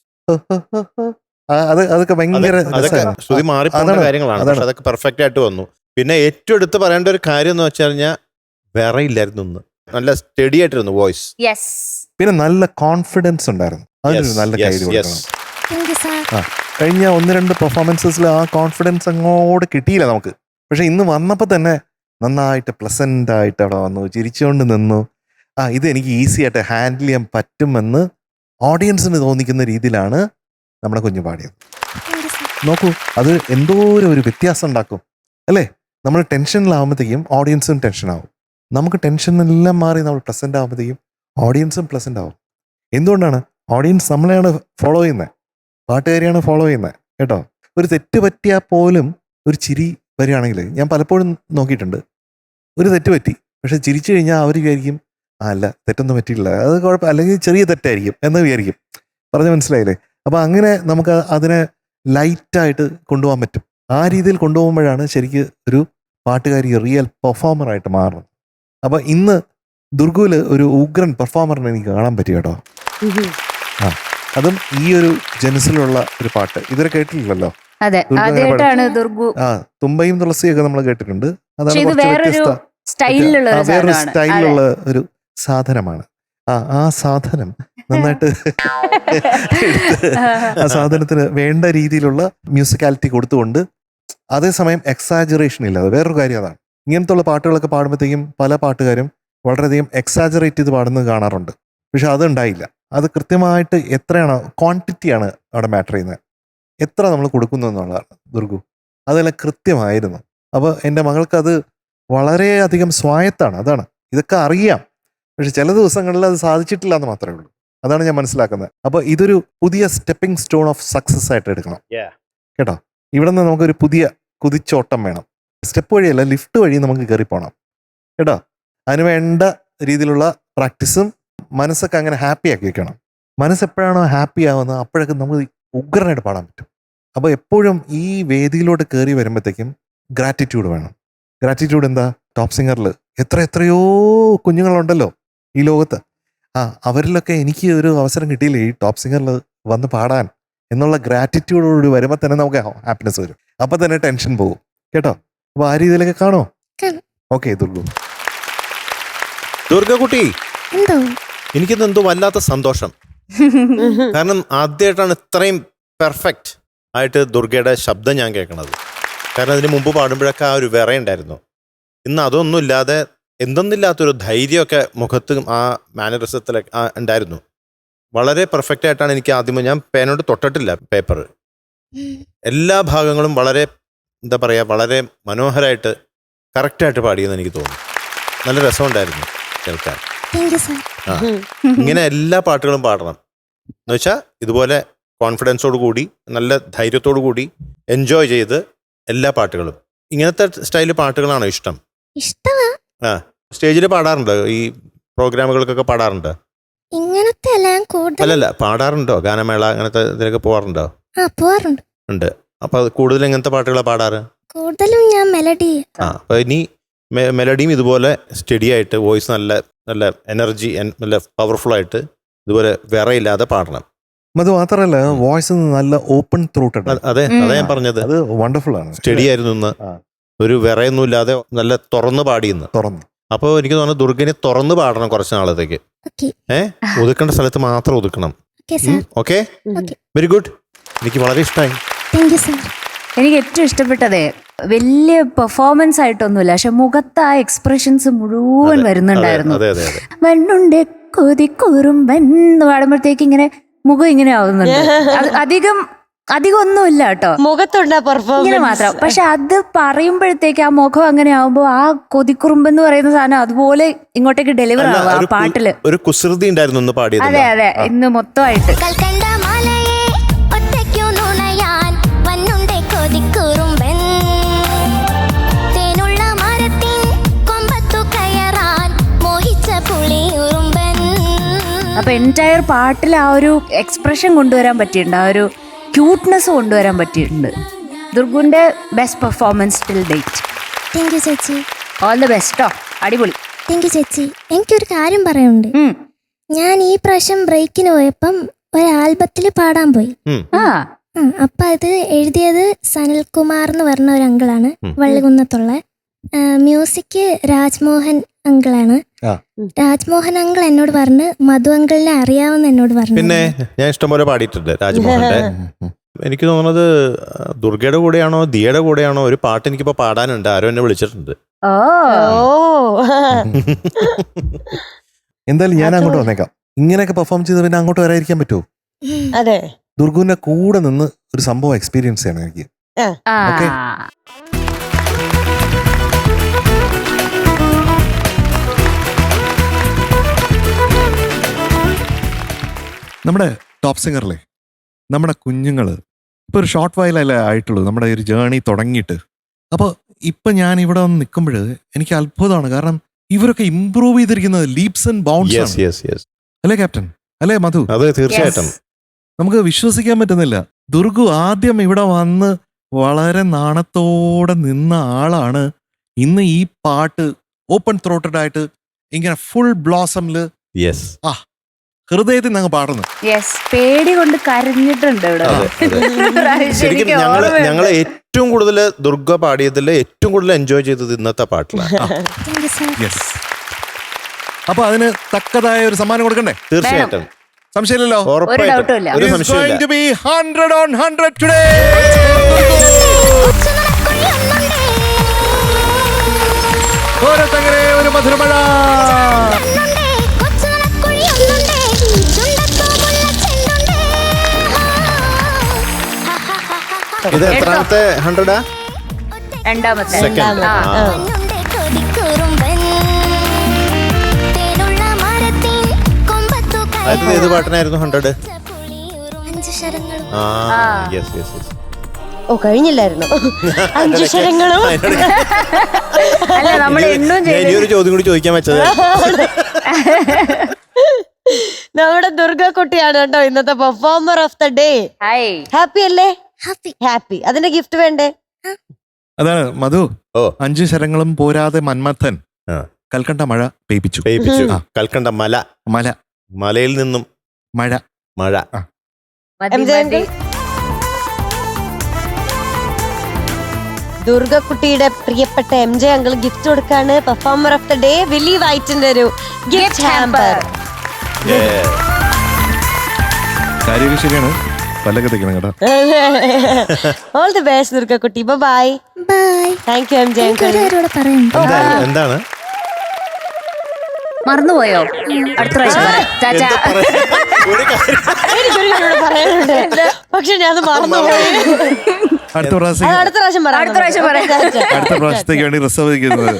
അതൊക്കെ ഭയങ്കര അതൊക്കെ രസമാണ്. ശ്രുതി മാറിപ്പോകുന്ന അതാണ്, കാര്യങ്ങളാണ്. അതാണ്. പക്ഷെ അതൊക്കെ പെർഫെക്റ്റ് ആയിട്ട് വന്നു. പിന്നെ ഏറ്റവും എടുത്ത് പറയേണ്ട ഒരു കാര്യം എന്ന് വെച്ച് കഴിഞ്ഞാൽ വേറെ ഇല്ലായിരുന്നു ഒന്ന്. നല്ല സ്റ്റഡി ആയിട്ടിരുന്നു വോയിസ്. യെസ്. പിന്നെ നല്ല കോൺഫിഡൻസ് ഉണ്ടായിരുന്നു. അതിനൊരു നല്ല കൈഡ് കൊടുക്കണം. കഴിഞ്ഞ 1-2 പെർഫോമൻസസിൽ ആ കോൺഫിഡൻസ് അങ്ങോട്ട് കിട്ടിയില്ല നമുക്ക്. പക്ഷെ ഇന്ന് വന്നപ്പോൾ തന്നെ നന്നായിട്ട് പ്ലസന്റ് ആയിട്ട് അവിടെ വന്നു, ചിരിച്ചുകൊണ്ട് നിന്നു. ഇത് എനിക്ക് ഈസി ആയിട്ട് ഹാൻഡിൽ ചെയ്യാൻ പറ്റുമെന്ന് ഓഡിയൻസിന് തോന്നിക്കുന്ന രീതിയിലാണ് നമ്മുടെ കുഞ്ഞു പാടിയത്. നോക്കൂ, അത് എന്തോരം ഒരു വ്യത്യാസം ഉണ്ടാക്കും അല്ലേ? നമ്മൾ ടെൻഷനിലാവുമ്പോഴത്തേക്കും ഓഡിയൻസും ടെൻഷനാവും. നമുക്ക് ടെൻഷനെല്ലാം മാറി നമ്മൾ പ്ലസന്റ് ആകുമ്പോഴത്തേക്കും ഓഡിയൻസും പ്ലസന്റ് ആവും. എന്തുകൊണ്ടാണ്? ഓഡിയൻസ് നമ്മളെയാണ് ഫോളോ ചെയ്യുന്നത്, പാട്ടുകാരിയാണ് ഫോളോ ചെയ്യുന്നത് കേട്ടോ. ഒരു തെറ്റ് പറ്റിയാൽ പോലും ഒരു ചിരി വരികയാണെങ്കിൽ, ഞാൻ പലപ്പോഴും നോക്കിയിട്ടുണ്ട്, ഒരു തെറ്റ് പറ്റി പക്ഷെ ചിരിച്ചു കഴിഞ്ഞാൽ അവർ വിചാരിക്കും അല്ല തെറ്റൊന്നും പറ്റിയില്ല, അത് കുഴപ്പം, അല്ലെങ്കിൽ ചെറിയ തെറ്റായിരിക്കും എന്ന് വിചാരിക്കും. പറഞ്ഞ് മനസ്സിലായില്ലേ? അപ്പം അങ്ങനെ നമുക്ക് അതിനെ ലൈറ്റായിട്ട് കൊണ്ടുപോകാൻ പറ്റും. ആ രീതിയിൽ കൊണ്ടുപോകുമ്പോഴാണ് ശരിക്കും ഒരു പാട്ടുകാരി റിയൽ പെർഫോമറായിട്ട് മാറുന്നത്. അപ്പം ഇന്ന് ദുർഗുവിൽ ഒരു ഉഗ്രൻ പെർഫോമറിനെ എനിക്ക് കാണാൻ പറ്റി കേട്ടോ. അതും ഈ ഒരു ജനസിലുള്ള ഒരു പാട്ട് ഇതുവരെ കേട്ടിട്ടില്ലല്ലോ. അതെ, ആദ്യമായിട്ടാണ് ദുർഗു. തുമ്പയും തുളസിയൊക്കെ നമ്മൾ കേട്ടിട്ടുണ്ട്. അതാണ് വേറൊരു വേറൊരു സ്റ്റൈലിലുള്ള ഒരു സാധനമാണ്. ആ സാധനം നന്നായിട്ട് ആ സാധനത്തിന് വേണ്ട രീതിയിലുള്ള മ്യൂസിക്കാലിറ്റി കൊടുത്തുകൊണ്ട് അതേസമയം എക്സാജറേഷൻ ഇല്ലാതെ. വേറൊരു കാര്യം അതാണ്, ഇങ്ങനത്തുള്ള പാട്ടുകളൊക്കെ പാടുമ്പോഴത്തേക്കും പല പാട്ടുകാരും വളരെയധികം എക്സാജറേറ്റ് ചെയ്ത് പാടുന്നത് കാണാറുണ്ട്. പക്ഷെ അതുണ്ടായില്ല. അത് കൃത്യമായിട്ട് എത്രയാണ് ക്വാണ്ടിറ്റിയാണ് അവിടെ മാറ്റർ ചെയ്യുന്നത്, എത്ര നമ്മൾ കൊടുക്കുന്നു എന്നുള്ളതാണ് ദുർഗു. അതെല്ലാം കൃത്യമായിരുന്നു. അപ്പോൾ എൻ്റെ മകൾക്ക് അത് വളരെയധികം സ്വായത്താണ്. അതാണ്, ഇതൊക്കെ അറിയാം, പക്ഷെ ചില ദിവസങ്ങളിൽ അത് സാധിച്ചിട്ടില്ല എന്ന് മാത്രമേ ഉള്ളൂ. അതാണ് ഞാൻ മനസ്സിലാക്കുന്നത്. അപ്പോൾ ഇതൊരു പുതിയ സ്റ്റെപ്പിംഗ് സ്റ്റോൺ ഓഫ് സക്സസ് ആയിട്ട് എടുക്കണം കേട്ടോ. ഇവിടെ നിന്ന് നമുക്കൊരു പുതിയ കുതിച്ചോട്ടം വേണം. സ്റ്റെപ്പ് വഴിയല്ല, ലിഫ്റ്റ് വഴി നമുക്ക് കയറിപ്പോണം കേട്ടോ. അതിന് വേണ്ട രീതിയിലുള്ള പ്രാക്ടീസും മനസ്സൊക്കെ അങ്ങനെ ഹാപ്പി ആക്കി വെക്കണം. മനസ്സെപ്പോഴാണോ ഹാപ്പി ആവുന്നത് അപ്പോഴൊക്കെ നമുക്ക് ഉഗ്രനായിട്ട് പാടാൻ പറ്റും. അപ്പോൾ എപ്പോഴും ഈ വേദിയിലോട്ട് കയറി വരുമ്പോഴത്തേക്കും ഗ്രാറ്റിറ്റ്യൂഡ് വേണം. ഗ്രാറ്റിറ്റ്യൂഡ് എന്താ? ടോപ്പ് സിംഗറിൽ എത്രയോ കുഞ്ഞുങ്ങളുണ്ടല്ലോ ഈ ലോകത്ത്. അവരിലൊക്കെ എനിക്ക് ഒരു അവസരം കിട്ടിയില്ലേ ഈ ടോപ്പ് സിംഗറിൽ വന്ന് പാടാൻ എന്നുള്ള ഗ്രാറ്റിറ്റ്യൂഡോട് വരുമ്പോൾ തന്നെ നമുക്ക് ഹാപ്പിനെസ് വരും. അപ്പം തന്നെ ടെൻഷൻ പോകും കേട്ടോ. അപ്പോൾ ആ രീതിയിലൊക്കെ കാണോ? ഓക്കെ ദുർഗക്കുട്ടി, എനിക്കിന്ന് എന്തോ വല്ലാത്ത സന്തോഷം. കാരണം ആദ്യമായിട്ടാണ് ഇത്രയും പെർഫെക്റ്റ് ആയിട്ട് ദുർഗയുടെ ശബ്ദം ഞാൻ കേൾക്കണത്. കാരണം അതിന് മുമ്പ് പാടുമ്പോഴൊക്കെ ആ ഒരു വിറയുണ്ടായിരുന്നു. ഇന്ന് അതൊന്നും ഇല്ലാതെ എന്തൊന്നില്ലാത്തൊരു ധൈര്യമൊക്കെ മുഖത്ത് ആ മാനറിസത്തിലൊക്കെ ഉണ്ടായിരുന്നു. വളരെ പെർഫെക്റ്റ് ആയിട്ടാണ് എനിക്ക് ആദ്യമേ, ഞാൻ പേനോട് തൊട്ടിട്ടില്ല പേപ്പർ, എല്ലാ ഭാഗങ്ങളും വളരെ എന്താ പറയുക, വളരെ മനോഹരമായിട്ട് കറക്റ്റായിട്ട് പാടിയെന്ന് എനിക്ക് തോന്നുന്നു. നല്ല രസമുണ്ടായിരുന്നു കേൾക്കാൻ. ഇങ്ങനെ എല്ലാ പാട്ടുകളും പാടണം എന്ന് വെച്ചാൽ ഇതുപോലെ കോൺഫിഡൻസോട് കൂടി നല്ല ധൈര്യത്തോടു കൂടി എൻജോയ് ചെയ്ത് എല്ലാ പാട്ടുകളും. ഇങ്ങനത്തെ സ്റ്റൈല് പാട്ടുകളാണോ ഇഷ്ടം? സ്റ്റേജിൽ പാടാറുണ്ടോ? ഈ പ്രോഗ്രാമുകൾക്കൊക്കെ പാടാറുണ്ടോ? ഇങ്ങനത്തെ അല്ലല്ല, പാടാറുണ്ടോ? ഗാനമേള അങ്ങനത്തെ ഇതിലൊക്കെ പോവാറുണ്ടോ? ഉണ്ട്. അപ്പൊ കൂടുതൽ എങ്ങനത്തെ പാട്ടുകളാണ് പാടാറ്? കൂടുതലും ഞാൻ മെലഡി. അപ്പൊ ഇനി മെലഡിയും ഇതുപോലെ സ്റ്റഡി ആയിട്ട് വോയിസ് നല്ല നല്ല എനർജി നല്ല പവർഫുൾ ആയിട്ട് ഇതുപോലെ വിറയില്ലാതെ പാടണം. അത് മാത്രമല്ല വോയിസ് നല്ല ഓപ്പൺ ത്രൂട്ടഡ്. അതെ ഞാൻ പറഞ്ഞത്. അത് വണ്ടർഫുൾ ആണ്. സ്റ്റഡി ആയിരുന്നു ഇന്ന്. ഒരു വിറയൊന്നും ഇല്ലാതെ നല്ല തുറന്ന് പാടിയെന്ന്. അപ്പോൾ എനിക്ക് തോന്നുന്നു ദുർഗനെ തുറന്ന് പാടണം കുറച്ച് നാളത്തേക്ക്. ഒതുക്കേണ്ട സ്ഥലത്ത് മാത്രം ഒതുക്കണം. Okay, very good. എനിക്ക് വളരെ ഇഷ്ടമായി. എനിക്ക് ഏറ്റവും ഇഷ്ടപ്പെട്ടതേ വലിയ പെർഫോമൻസ് ആയിട്ടൊന്നുമില്ല, പക്ഷെ മുഖത്ത് ആ എക്സ്പ്രഷൻസ് മുഴുവൻ വരുന്നുണ്ടായിരുന്നു. മണ്ണുണ്ട് കൊതിക്കുറുമ്പൻ എന്ന് പാടുമ്പോഴത്തേക്ക് ഇങ്ങനെ മുഖം ഇങ്ങനെ ആവുന്നുണ്ട്. അധികം ഒന്നുമില്ല കേട്ടോ, മുഖത്തുണ്ട് ഇങ്ങനെ മാത്രം. പക്ഷെ അത് പറയുമ്പോഴത്തേക്ക് ആ മുഖം അങ്ങനെ ആവുമ്പോ ആ കൊതിക്കുറുമ്പ് എന്ന് പറയുന്ന സാധനം അതുപോലെ ഇങ്ങോട്ടേക്ക് ഡെലിവർ ആവും ആ പാട്ടില്. ഒരു കുസൃതി ഉണ്ടായിരുന്നു പാടിയത്. അതെ ഇന്ന് മൊത്തമായിട്ട്. അപ്പൊ എൻറ്റയർ പാട്ടിൽ ആ ഒരു എക്സ്പ്രഷൻ കൊണ്ടുവരാൻ പറ്റിയിട്ടുണ്ട്, ആ ഒരു ക്യൂട്ട്നെസ് കൊണ്ടുവരാൻ പറ്റിയിട്ടുണ്ട്. ദുർഗുന്റെ best performance till date. Thank you ചേച്ചി. All the best. അടിപൊളി. താങ്ക് യു ചേച്ചി. എനിക്കൊരു കാര്യം പറയാനുണ്ട്. ഞാൻ ഈ പ്രാവശ്യം ബ്രേക്കിന് പോയപ്പം ഒരു ആൽബത്തിൽ പാടാൻ പോയി. അപ്പൊ അത് എഴുതിയത് സനൽകുമാർ എന്ന് പറഞ്ഞ ഒരു അങ്കിളാണ്, വള്ളികുന്നത്തുള്ള. മ്യൂസിക് രാജ്മോഹൻ അങ്കിളാണ്. രാജ്മോഹൻ അങ്കിൾ എന്നോട് പറഞ്ഞ് മധു അങ്കിളിനെ അറിയാവുന്ന എന്നോട് പറഞ്ഞു. പിന്നെ ഞാൻ ഇഷ്ടംപോലെ പാടിയിട്ടുണ്ട് രാജ്മോഹന്റെ. എനിക്ക് തോന്നുന്നത് ദുർഗയുടെ കൂടെയാണോ ദിയയുടെ കൂടെയാണോ ഒരു പാട്ട് എനിക്കിപ്പോ പാടാനുണ്ട്. ആരോ എന്നെ വിളിച്ചിട്ടുണ്ട്. എന്തായാലും ഞാൻ അങ്ങോട്ട് വന്നേക്കാം. ഇങ്ങനെയൊക്കെ പെർഫോം ചെയ്ത് പിന്നെ അങ്ങോട്ട് വരാതിരിക്കാൻ പറ്റുമോ? അതെ, ദുർഗുവിന്റെ കൂടെ നിന്ന് ഒരു സംഭവം എക്സ്പീരിയൻസ് ചെയ്യണം എനിക്ക്. ഓക്കെ, നമ്മുടെ ടോപ്പ് സിംഗറിലെ നമ്മുടെ കുഞ്ഞുങ്ങൾ ഇപ്പോൾ ഒരു ഷോർട്ട് വൈലല്ലേ ആയിട്ടുള്ളൂ നമ്മുടെ ഒരു ജേണി തുടങ്ങിയിട്ട്. അപ്പോൾ ഇപ്പം ഞാൻ ഇവിടെ വന്ന് നിൽക്കുമ്പോൾ എനിക്ക് അത്ഭുതമാണ്. കാരണം ഇവരൊക്കെ ഇമ്പ്രൂവ് ചെയ്തിരിക്കുന്നത് ലീപ്സ് ആൻഡ് ബൗണ്ട്സ്. അല്ലേ ക്യാപ്റ്റൻ? അല്ലേ മധു? അതെ, തീർച്ചയായിട്ടും. നമുക്ക് വിശ്വസിക്കാൻ പറ്റുന്നില്ല. ദുർഗു ആദ്യം ഇവിടെ വന്ന് വളരെ നാണത്തോടെ നിന്ന ആളാണ്. ഇന്ന് ഈ പാട്ട് ഓപ്പൺ ത്രോട്ടഡ് ആയിട്ട് ഇങ്ങനെ ഫുൾ ബ്ലോസമില് ഹൃദയത്തിൽ ഞങ്ങൾ പാടുന്നു. പേടി കൊണ്ട് കരഞ്ഞിട്ടുണ്ട് ഇവിടെ. ശരിക്കും ഞങ്ങള് ഏറ്റവും കൂടുതൽ ദുർഗ പാടിയതിൽ ഏറ്റവും കൂടുതൽ എൻജോയ് ചെയ്തത് ഇന്നത്തെ പാട്ടിലാണ്. അപ്പൊ അതിന് തക്കതായ ഒരു സമ്മാനം കൊടുക്കണ്ടേ? തീർച്ചയായിട്ടും, സംശയമില്ലല്ലോ. ഒരു മധുരമഴ. ഇത് എത്രാമത്തെ 100? രണ്ടാമത്തെ. ഏത് പാട്ടിനായിരുന്നു 100? ഓ, കഴിഞ്ഞില്ലായിരുന്നു. 5 ശരങ്ങളും. അല്ല, നമ്മൾ ഇനിയൊരു ചോദ്യം കൂടി ചോദിക്കാൻ വെച്ചത്. നമ്മുടെ ദുർഗ കുട്ടിയാണ് കേട്ടോ ഇന്നത്തെ performer of the day. Happy അല്ലേ? ഹാപ്പി. അതിന്റെ ഗിഫ്റ്റ് വേണ്ടേ? അതാണ് മധു. 5 ശരങ്ങളും പോരാതെ മന്മഥൻ കൽക്കണ്ട മഴ പെയ്പ്പിച്ചു. കൽക്കണ്ട മലയിൽ നിന്നും മഴ. ദുർഗ കുട്ടിയുടെ പ്രിയപ്പെട്ട MJ അങ്കിൾ ഗിഫ്റ്റ് കൊടുക്കാണ്. പെർഫോമർ ഓഫ് ദ ഡേ വില്ലി വൈറ്റിന്റെ ഒരു ഗിഫ്റ്റ് ഹാമ്പർ. കാര്യമൊക്കെ ശരിയാണ്. പല്ലൊക്കെ തെക്കണം കേട്ടോ. ഓൾ ദി ബെസ്റ്റ് ദുർഗ കുട്ടി. Bye. Thank you MJ uncle. എന്താണ് മറന്നുപോയോ? അടുത്ത പ്രാവശ്യം പറയാനുണ്ട്, പക്ഷെ ഞാൻ മറന്നുപോയി. അടുത്ത പ്രാവശ്യത്തേക്ക് വേണ്ടി റിസർവ് ചെയ്യുന്നത്.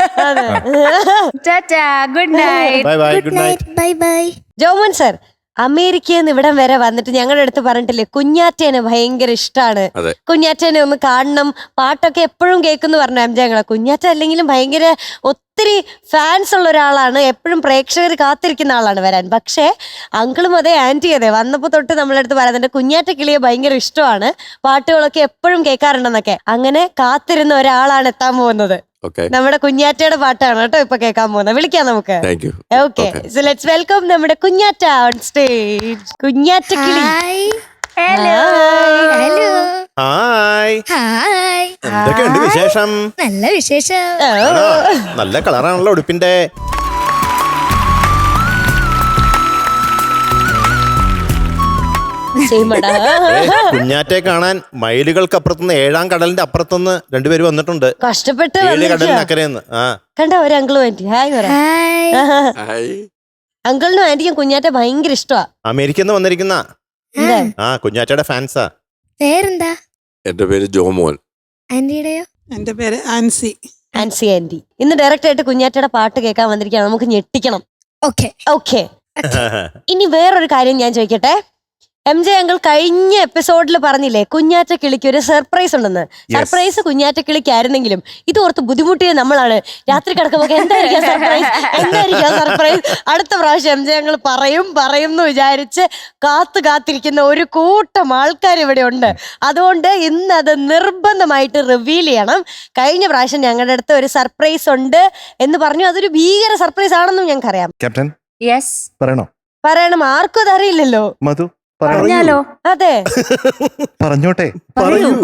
Good night. Bye. Jomon sir അമേരിക്കയിൽ നിന്ന് ഇവിടം വരെ വന്നിട്ട് ഞങ്ങളുടെ അടുത്ത് പറഞ്ഞിട്ടില്ലേ കുഞ്ഞാറ്റേനെ ഭയങ്കര ഇഷ്ടമാണ്, കുഞ്ഞാറ്റേനെ ഒന്ന് കാണണം, പാട്ടൊക്കെ എപ്പോഴും കേൾക്കുന്നു പറഞ്ഞു MJ ഞങ്ങളെ. കുഞ്ഞാറ്റ അല്ലെങ്കിലും ഭയങ്കര ഒത്തിരി ഫാൻസ് ഉള്ള ഒരാളാണ്, എപ്പോഴും പ്രേക്ഷകർ കാത്തിരിക്കുന്ന ആളാണ് വരാൻ. പക്ഷേ അങ്കിളും അതെ ആന്റി അതെ വന്നപ്പോൾ തൊട്ട് നമ്മളടുത്ത് പറയുന്നുണ്ട് കുഞ്ഞാറ്റ കിളിയെ ഭയങ്കര ഇഷ്ടമാണ്, പാട്ടുകളൊക്കെ എപ്പോഴും കേൾക്കാറുണ്ടെന്നൊക്കെ. അങ്ങനെ കാത്തിരുന്ന ഒരാളാണ് എത്താൻ പോകുന്നത്. ഓക്കെ നമ്മുടെ കുഞ്ഞാറ്റയുടെ പാട്ടാണ് കേട്ടോ ഇപ്പൊ കേൾക്കാൻ പോകുന്നത്. വിളിക്കാം നമുക്ക്. Thank you. Okay, so let's welcome നമ്മുടെ കുഞ്ഞാറ്റ ഓൺ സ്റ്റേജ്. കുഞ്ഞാറ്റ കിളി. Hi hello. Hello hi, hi എന്തൊക്കെയുണ്ട് വിശേഷം? നല്ല വിശേഷം. ആണോ? നല്ല കളറാണല്ലോ ഉടുപ്പിന്റെ. ചെയ്യുമടാ. കുഞ്ഞാറ്റെ കാണാൻ മൈലുകൾക്കപ്പുറത്തുനിന്ന് 7-ാം കടലിന്റെ അപ്പുറത്തുനിന്ന് രണ്ടുപേര് വന്നിട്ടുണ്ട്. കഷ്ടപ്പെട്ട് 7 കടലിനക്കരയെന്ന്. ആ കണ്ട ഒരു അങ്കിളും ആന്റി. ഹായ് പറ. ഹായ് അങ്കിളിനും ആന്റിക്കും കുഞ്ഞാറ്റ ഭയങ്കര ഇഷ്ടമാ. അമേരിക്കന്ന് വന്നിരിക്കുന്ന ഇല്ലേ? ആ കുഞ്ഞാറ്റയുടെ ഫാൻസാ. പേരെന്താ? എന്റെ പേര് ജോമോൻ. ആന്റിയുടെയോ? എന്റെ പേര് ആൻസി. ആൻസി ആന്റി. ഇന്ന് ഡയറക്റ്റ് ആയിട്ട് കുഞ്ഞാറ്റയുടെ പാട്ട് കേൾക്കാൻ വന്നിരിക്കുകയാണ്. നമുക്ക് ഞെട്ടിക്കണം. ഓക്കെ ഓക്കെ, ഇനി വേറൊരു കാര്യം ഞാൻ ചോദിക്കട്ടെ. MJ അങ്കിൾ കഴിഞ്ഞ എപ്പിസോഡിൽ പറഞ്ഞില്ലേ കുഞ്ഞാറ്റ കിളിക്ക് ഒരു സർപ്രൈസ് ഉണ്ടെന്ന്. സർപ്രൈസ് കുഞ്ഞാറ്റ കിളിക്കായിരുന്നെങ്കിലും ഇത് ഓർത്ത് ബുദ്ധിമുട്ടിയ നമ്മളാണ്. രാത്രി കിടക്കുമ്പോൾ എന്തായിരിക്കും സർപ്രൈസ്, എന്തായിരിക്കും സർപ്രൈസ്, അടുത്ത പ്രാവശ്യം MJ അങ്കിൾ പറയും എന്ന് വിചാരിച്ച് കാത്തിരിക്കുന്ന ഒരു കൂട്ടം ആൾക്കാർ ഇവിടെ ഉണ്ട്. അതുകൊണ്ട് ഇന്ന് അത് നിർബന്ധമായിട്ട് റിവീൽ ചെയ്യണം. കഴിഞ്ഞ പ്രാവശ്യം ഞങ്ങളുടെ അടുത്ത് ഒരു സർപ്രൈസ് ഉണ്ട് എന്ന് പറഞ്ഞു. അതൊരു ഭീകര സർപ്രൈസ് ആണെന്നും ഞങ്ങൾക്കറിയാം. ക്യാപ്റ്റൻ യെസ്, പറയണം. ആർക്കും അതറിയില്ലല്ലോ. മധു പറഞ്ഞാലോ? അതെ, പറഞ്ഞോട്ടെ.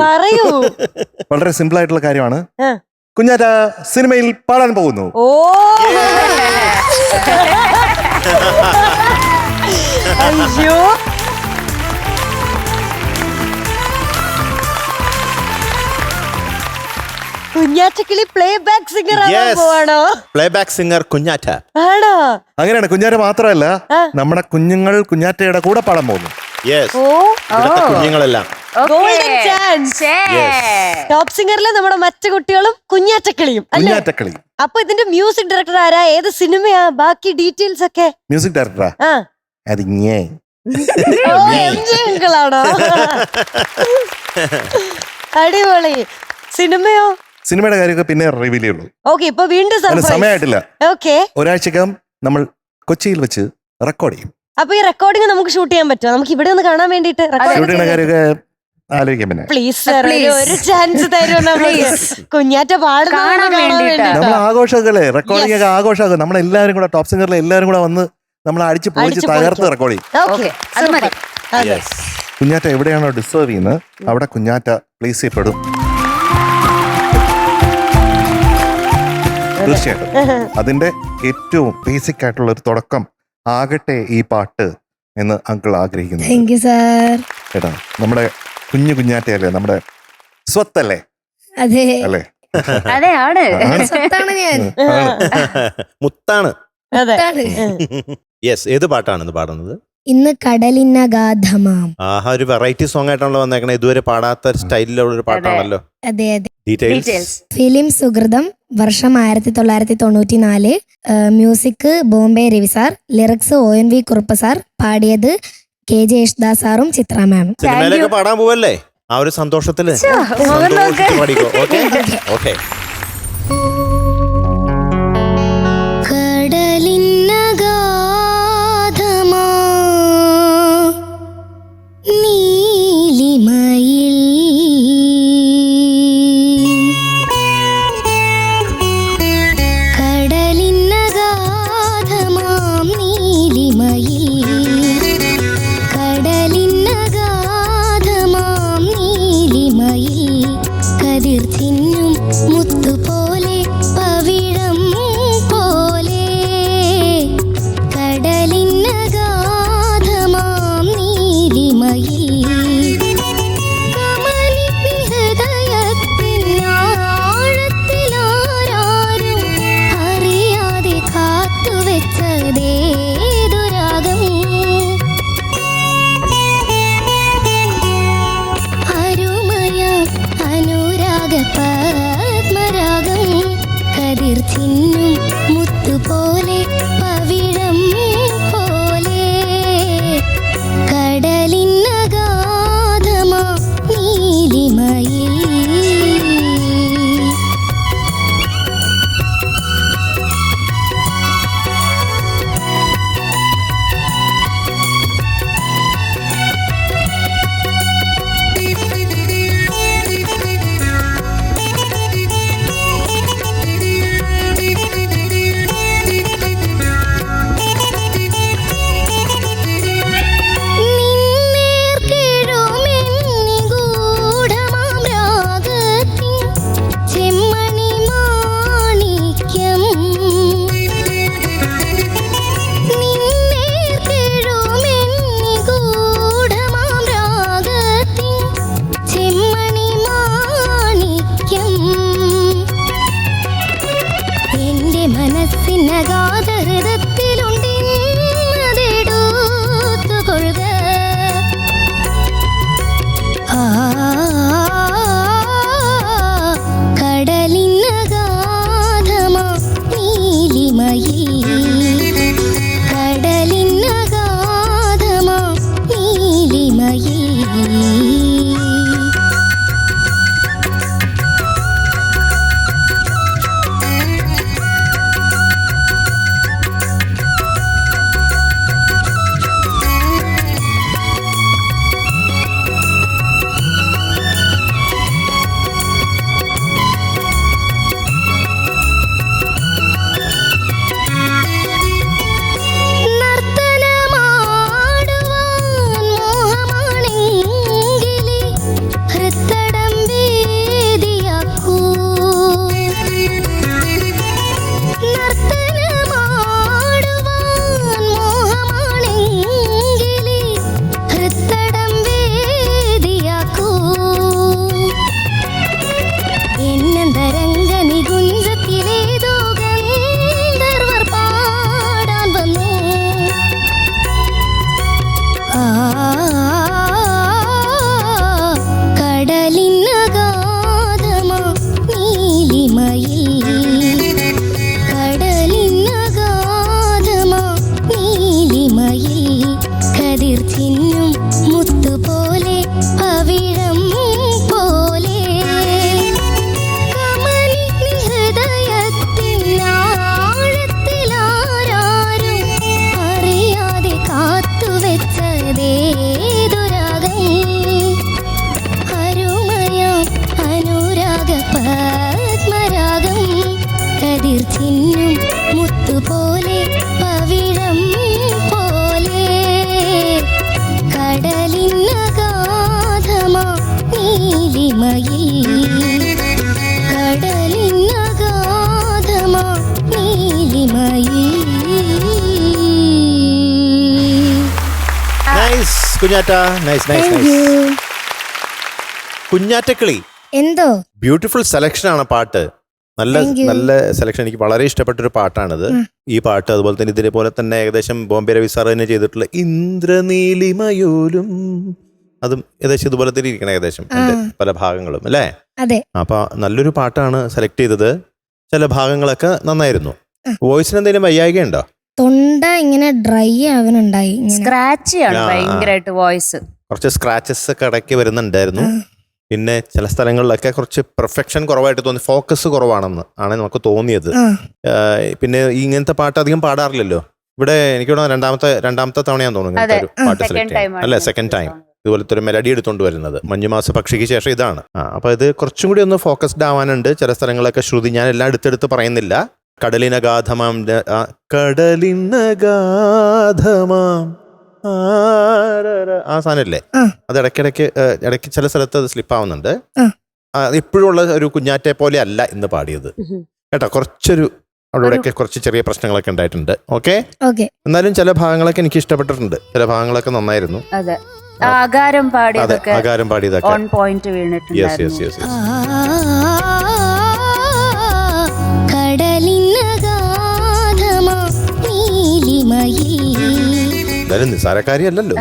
പറയൂ. വളരെ സിമ്പിൾ ആയിട്ടുള്ള കാര്യമാണ്. ആ. കുഞ്ഞാറ്റ സിനിമയിൽ പാടാൻ പോകുന്നു. ഓ അയ്യോ, കുഞ്ഞാറ്റക്കിളി പ്ലേ ബാക്ക് സിംഗർ പോവാണോ? പ്ലേ ബാക്ക് സിംഗർ കുഞ്ഞാറ്റ. ആണോ? അങ്ങനെയാണ്. കുഞ്ഞാറ്റ മാത്രമല്ല, നമ്മുടെ കുഞ്ഞുങ്ങൾ കുഞ്ഞാറ്റയുടെ കൂടെ പാടാൻ പോകുന്നു. യെസ്, ഓ, ഇവിടുത്തെ കുഞ്ഞുങ്ങളെല്ലാം. Golden chance. ടോപ്പ് സിംഗറിലെ നമ്മുടെ മറ്റു കുട്ടികളും കുഞ്ഞാറ്റക്കിളിയും അല്ലേ? കുഞ്ഞാറ്റക്കളി. അപ്പൊ ഇതിന്റെ മ്യൂസിക് ഡയറക്ടർ ആരാ? ഏത് സിനിമയാ? ബാക്കി ഡീറ്റെയിൽസ് ഒക്കെ? മ്യൂസിക് ഡയറക്ടറാ ആ, അത് ഞാൻ. ഓ, MJ അങ്കിളാണോ? അടിപൊളി. സിനിമയോ? സിനിമയുടെ കാര്യമൊക്കെ പിന്നെ റിവീൽ ചെയ്യുള്ളൂ. ഓക്കെ, ഇപ്പൊ വീണ്ടും അതിന് സർപ്രൈസ്. സമയമായിട്ടില്ല. ഓക്കെ, ഒരാഴ്ചക്കകം നമ്മൾ കൊച്ചിയിൽ വെച്ച് റെക്കോർഡ് ചെയ്യും. അപ്പൊ ഈ റെക്കോർഡിംഗ് നമുക്ക് ഷൂട്ട് ചെയ്യാൻ പറ്റുമോ? നമുക്ക് ഇവിടെ ഒന്ന് കാണാൻ വേണ്ടിട്ട് ഷൂട്ട് ചെയ്യുന്ന കാര്യമൊക്കെ ആലോചിക്കാം പിന്നെ. പ്ലീസ് സർ, ഒരു ചാൻസ് തരുമോ? നമുക്ക് കുഞ്ഞാറ്റ പാടുന്നത് കാണാൻ കാണാൻ വേണ്ടിട്ടാ. വേണ്ടിട്ടാ. നമ്മൾ ആഘോഷമൊക്കെ റെക്കോർഡിംഗ് ഒക്കെ ആഘോഷമാക്കും. നമ്മളെല്ലാവരും കൂടെ ടോപ്പ് സിംഗറിലെ എല്ലാവരും കൂടെ വന്ന് നമ്മൾ അടിച്ച് പൊളിച്ച് തകർത്ത് റെക്കോർഡ് ചെയ്യും. ഓക്കെ, അത് മതി. അതെ. യെസ്. കുഞ്ഞാറ്റ എവിടെയാണോ ഡിസേർവ് ചെയ്യുന്നത് അവിടെ കുഞ്ഞാറ്റ പ്ലേസ് ചെയ്യപ്പെടും. തീർച്ചയായിട്ടും അതിന്റെ ഏറ്റവും ബേസിക് ആയിട്ടുള്ള ഒരു തുടക്കം ആകട്ടെ ഈ പാട്ട് എന്ന് അങ്കിൾ ആഗ്രഹിക്കുന്നു. Thank you sir. കേട്ടാ, നമ്മുടെ കുഞ്ഞാറ്റയല്ലേ, നമ്മുടെ സ്വത്തല്ലേ? അതെ അല്ലേ? അതെ, ആണ്. സ്വത്താണ് ഞാൻ. മുത്താണ്. അതെ. യെസ്, ഏത് പാട്ടാണ് ഇന്ന് പാടുന്നത്? ഇന്ന് കടലിനഗാധമാം. ആഹാ, ഒരു വെറൈറ്റി സോങ് ആയിട്ടാണല്ലോ വന്നേക്കണേ. ഇതുവരെ പാടാത്ത സ്റ്റൈലിലുള്ള ഒരു പാട്ടാണല്ലോ. അതെ അതെ. ഡീറ്റെയിൽസ്. ഫിലിം സുഹൃതം, വർഷം 1994, music Bombay Ravi sir, lyrics ONV Kurup sir, പാടിയത് KJ യേശുദാസ് സാറും ചിത്ര മാമും. സിനിമയിലൊക്കെ പാടാൻ പോവല്ലേ? ആ ഒരു സന്തോഷത്തില് സന്തോഷിച്ച് പാടിക്കോ. Okay okay. കടലിനഗാധമാ നീലിമയിൽ കടലിനഗാധമാം നീലിമയിൽ കടലിനഗാധമാം നീലിമയിൽ കതിർ തിന്നും മുത്ത് കടലിനഗാധമാ നീലിമയിൽ കടലിനഗാധമാ നീലിമയിൽ കതിർ ചിന്നും മുത്തുപോലെ പവിഴം പോലെ കമനി ഹൃദയത്തിനാഴത്തിലാരും അറിയാതെ കാത്തുവെച്ചതേതുരാഗം അരുമയാം അനുരാഗ പത്മരാഗം കതിർ ചിന്നും മുത്തുപോലെ പവിഴം പോലെ കടലിനഗാധമാ നീലിമയിൽ കടലിനഗാധമാ നീലിമയിൽ. നൈസ് കുഞ്ഞാറ്റ, നൈസ് നൈസ് നൈസ്. കുഞ്ഞാറ്റക്കിളി, എന്തോ ബ്യൂട്ടിഫുൾ സെലക്ഷൻ ആണ് പാട്ട്. നല്ല Thank you. നല്ല സെലക്ഷൻ. എനിക്ക് വളരെ ഇഷ്ടപ്പെട്ടൊരു പാട്ടാണിത്. ഈ പാട്ട് അതുപോലെ തന്നെ ഇതേപോലെ തന്നെ ഏകദേശം ബോംബെ രവി സാർ തന്നെ ചെയ്തിട്ടുള്ള ഇന്ദ്രനീലിമയോലും അതും ഏകദേശം ഇതുപോലെ തന്നെ ഇരിക്കണം ഏകദേശം അതിന്റെ പല ഭാഗങ്ങളും അല്ലേ? അതെ. അപ്പൊ നല്ലൊരു പാട്ടാണ് സെലക്ട് ചെയ്തത്. ചില ഭാഗങ്ങളൊക്കെ നന്നായിരുന്നു. വോയിസിന് എന്തെങ്കിലും വയ്യായിക ഉണ്ടോ? തൊണ്ട ഇങ്ങനെ ഡ്രൈ ആവനുണ്ടായി സ്ക്രാച്ച് ആണ് ആ, ആ. ഭയങ്കരമായിട്ട് വോയിസ്. കുറച്ച് സ്ക്രാച്ചസ് ഒക്കെ ഇടയ്ക്ക് വരുന്നുണ്ടായിരുന്നു. പിന്നെ ചില സ്ഥലങ്ങളിലൊക്കെ കുറച്ച് പെർഫെക്ഷൻ കുറവായിട്ട് തോന്നി, ഫോക്കസ് കുറവാണെന്ന് ആണ് നമുക്ക് തോന്നിയത്. പിന്നെ ഇങ്ങനത്തെ പാട്ട് അധികം പാടാറില്ലല്ലോ ഇവിടെ. എനിക്ക് തോന്നുന്നു രണ്ടാമത്തെ തവണയാന്ന് തോന്നുന്നു ഇങ്ങനത്തെ ഒരു പാട്ട് സെലക്ട് ചെയ്യാൻ. അല്ലെ, സെക്കൻഡ് ടൈം ഇതുപോലത്തെ ഒരു മെലഡി എടുത്തുകൊണ്ട് വരുന്നത്. മഞ്ഞുമാസ പക്ഷിക്ക് ശേഷം ഇതാണ്. അപ്പൊ ഇത് കുറച്ചും കൂടി ഒന്ന് ഫോക്കസ്ഡ് ആവാനുണ്ട്. ചില സ്ഥലങ്ങളൊക്കെ ശ്രുതി ഞാൻ എല്ലാം എടുത്തെടുത്ത് പറയുന്നില്ല. കടലിനഗാധമാം കടലിനഗാധമാം ആ സാധനല്ലേ, അത് ഇടയ്ക്ക് ചില സ്ഥലത്ത് അത് സ്ലിപ്പ് ആവുന്നുണ്ട്. ഇപ്പോഴും ഉള്ള ഒരു കുഞ്ഞാറ്റെ പോലെ അല്ല ഇന്ന് പാടിയത് കേട്ടോ. കുറച്ചൊരു അവിടെയൊക്കെ കുറച്ച് ചെറിയ പ്രശ്നങ്ങളൊക്കെ ഉണ്ടായിട്ടുണ്ട്. ഓക്കെ, എന്നാലും ചില ഭാഗങ്ങളൊക്കെ എനിക്ക് ഇഷ്ടപ്പെട്ടിട്ടുണ്ട്. ചില ഭാഗങ്ങളൊക്കെ നന്നായിരുന്നു. അതെ, ആകാരം പാടിയതൊക്കെ ആകാരം പാടിയതൊക്കെ ഓൺ പോയിന്റ് വീണിട്ടുണ്ടായിരുന്നു. കടലിനഗാധമാ നീലിമയിൽ. എന്തായാലും നിസ്സാരക്കാരിയല്ലല്ലോ.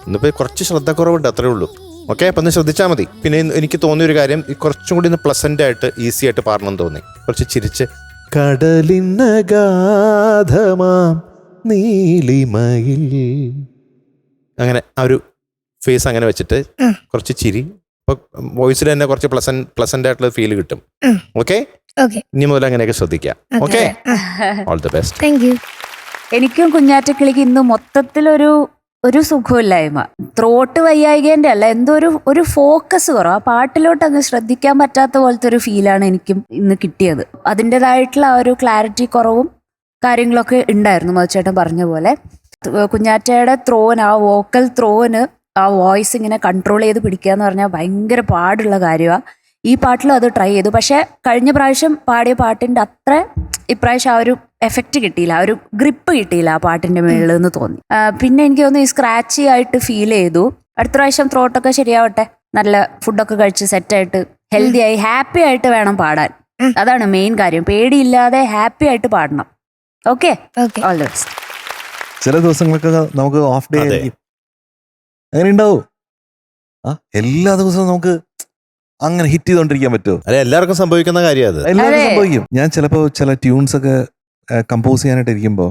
ഇന്നിപ്പോ കുറച്ച് ശ്രദ്ധക്കുറവുണ്ട്, അത്രേ ഉള്ളൂ. ഓക്കെ, അപ്പൊ ഒന്ന് ശ്രദ്ധിച്ചാൽ മതി. പിന്നെ എനിക്ക് തോന്നിയൊരു കാര്യം, കുറച്ചും കൂടി ഒന്ന് പ്ലസന്റ് ആയിട്ട് ഈസി ആയിട്ട് പാടണമെന്ന് തോന്നി. കുറച്ച് ചിരിച്ച് കടലിനഗാധമാം നീലിമയിൽ, അങ്ങനെ ആ ഒരു ഫേസ് അങ്ങനെ വെച്ചിട്ട് കുറച്ച് ചിരി, അപ്പൊ വോയിസിൽ തന്നെ കുറച്ച് പ്ലസന്റ് ആയിട്ടുള്ള ഫീൽ കിട്ടും. ഓക്കെ, ഇനി മുതൽ അങ്ങനെയൊക്കെ ശ്രദ്ധിക്കാം. Okay, all the best. Thank U. എനിക്കും കുഞ്ഞാറ്റക്കിളിക്ക് ഇന്ന് മൊത്തത്തിലൊരു സുഖമില്ലായ്മ. ത്രോട്ട് വയ്യായികേന്റെ അല്ല, എന്തോ ഒരു ഫോക്കസ് കുറവ്. ആ പാട്ടിലോട്ട് അങ്ങ് ശ്രദ്ധിക്കാൻ പറ്റാത്ത പോലത്തെ ഒരു ഫീലാണ് എനിക്കും ഇന്ന് കിട്ടിയത്. അതിൻ്റെതായിട്ടുള്ള ആ ഒരു ക്ലാരിറ്റി കുറവും കാര്യങ്ങളൊക്കെ ഉണ്ടായിരുന്നു. മധുചേട്ടൻ പറഞ്ഞ പോലെ കുഞ്ഞാറ്റയുടെ ത്രോന്, ആ വോക്കൽ ത്രോന്, ആ വോയിസ് ഇങ്ങനെ കൺട്രോൾ ചെയ്ത് പിടിക്കുക എന്ന് പറഞ്ഞാൽ ഭയങ്കര പാടുള്ള കാര്യമാണ്. ഈ പാട്ടിലും അത് ട്രൈ ചെയ്തു. പക്ഷെ കഴിഞ്ഞ പ്രാവശ്യം പാടിയ പാട്ടിൻ്റെ അത്ര ഇപ്രാവശ്യം ആ ഒരു എഫക്റ്റ് കിട്ടിയില്ല, ആ ഒരു ഗ്രിപ്പ് കിട്ടിയില്ല ആ പാട്ടിന്റെ മേളിൽ എന്ന് തോന്നി. പിന്നെ എനിക്ക് തോന്നുന്നു ഈ സ്ക്രാച്ചി ആയിട്ട് ഫീൽ ചെയ്തു. അടുത്ത പ്രാവശ്യം ത്രോട്ടൊക്കെ ശരിയാവട്ടെ, നല്ല ഫുഡൊക്കെ കഴിച്ച് സെറ്റായിട്ട് ഹെൽത്തി ആയി ഹാപ്പി ആയിട്ട് വേണം പാടാൻ. അതാണ് മെയിൻ കാര്യം. പേടിയില്ലാതെ ഹാപ്പി ആയിട്ട് പാടണം. Okay, all the best. ചില ദിവസങ്ങളൊക്കെ നമുക്ക് ഓഫ് ഡേ ആയിരിക്കും. അങ്ങനെ ഉണ്ടാവും. എല്ലാ ദിവസവും നമുക്ക് അങ്ങനെ ഹിറ്റ് ചെയ്തോണ്ടിരിക്കാൻ പറ്റുമോ? അല്ലെ, എല്ലാവർക്കും സംഭവിക്കുന്ന കാര്യം അത്. എല്ലാവർക്കും സംഭവിക്കും. ഞാൻ ചിലപ്പോൾ ചില ട്യൂൺസ് ഒക്കെ കമ്പോസ് ചെയ്യാനായിട്ട് ഇരിക്കുമ്പോൾ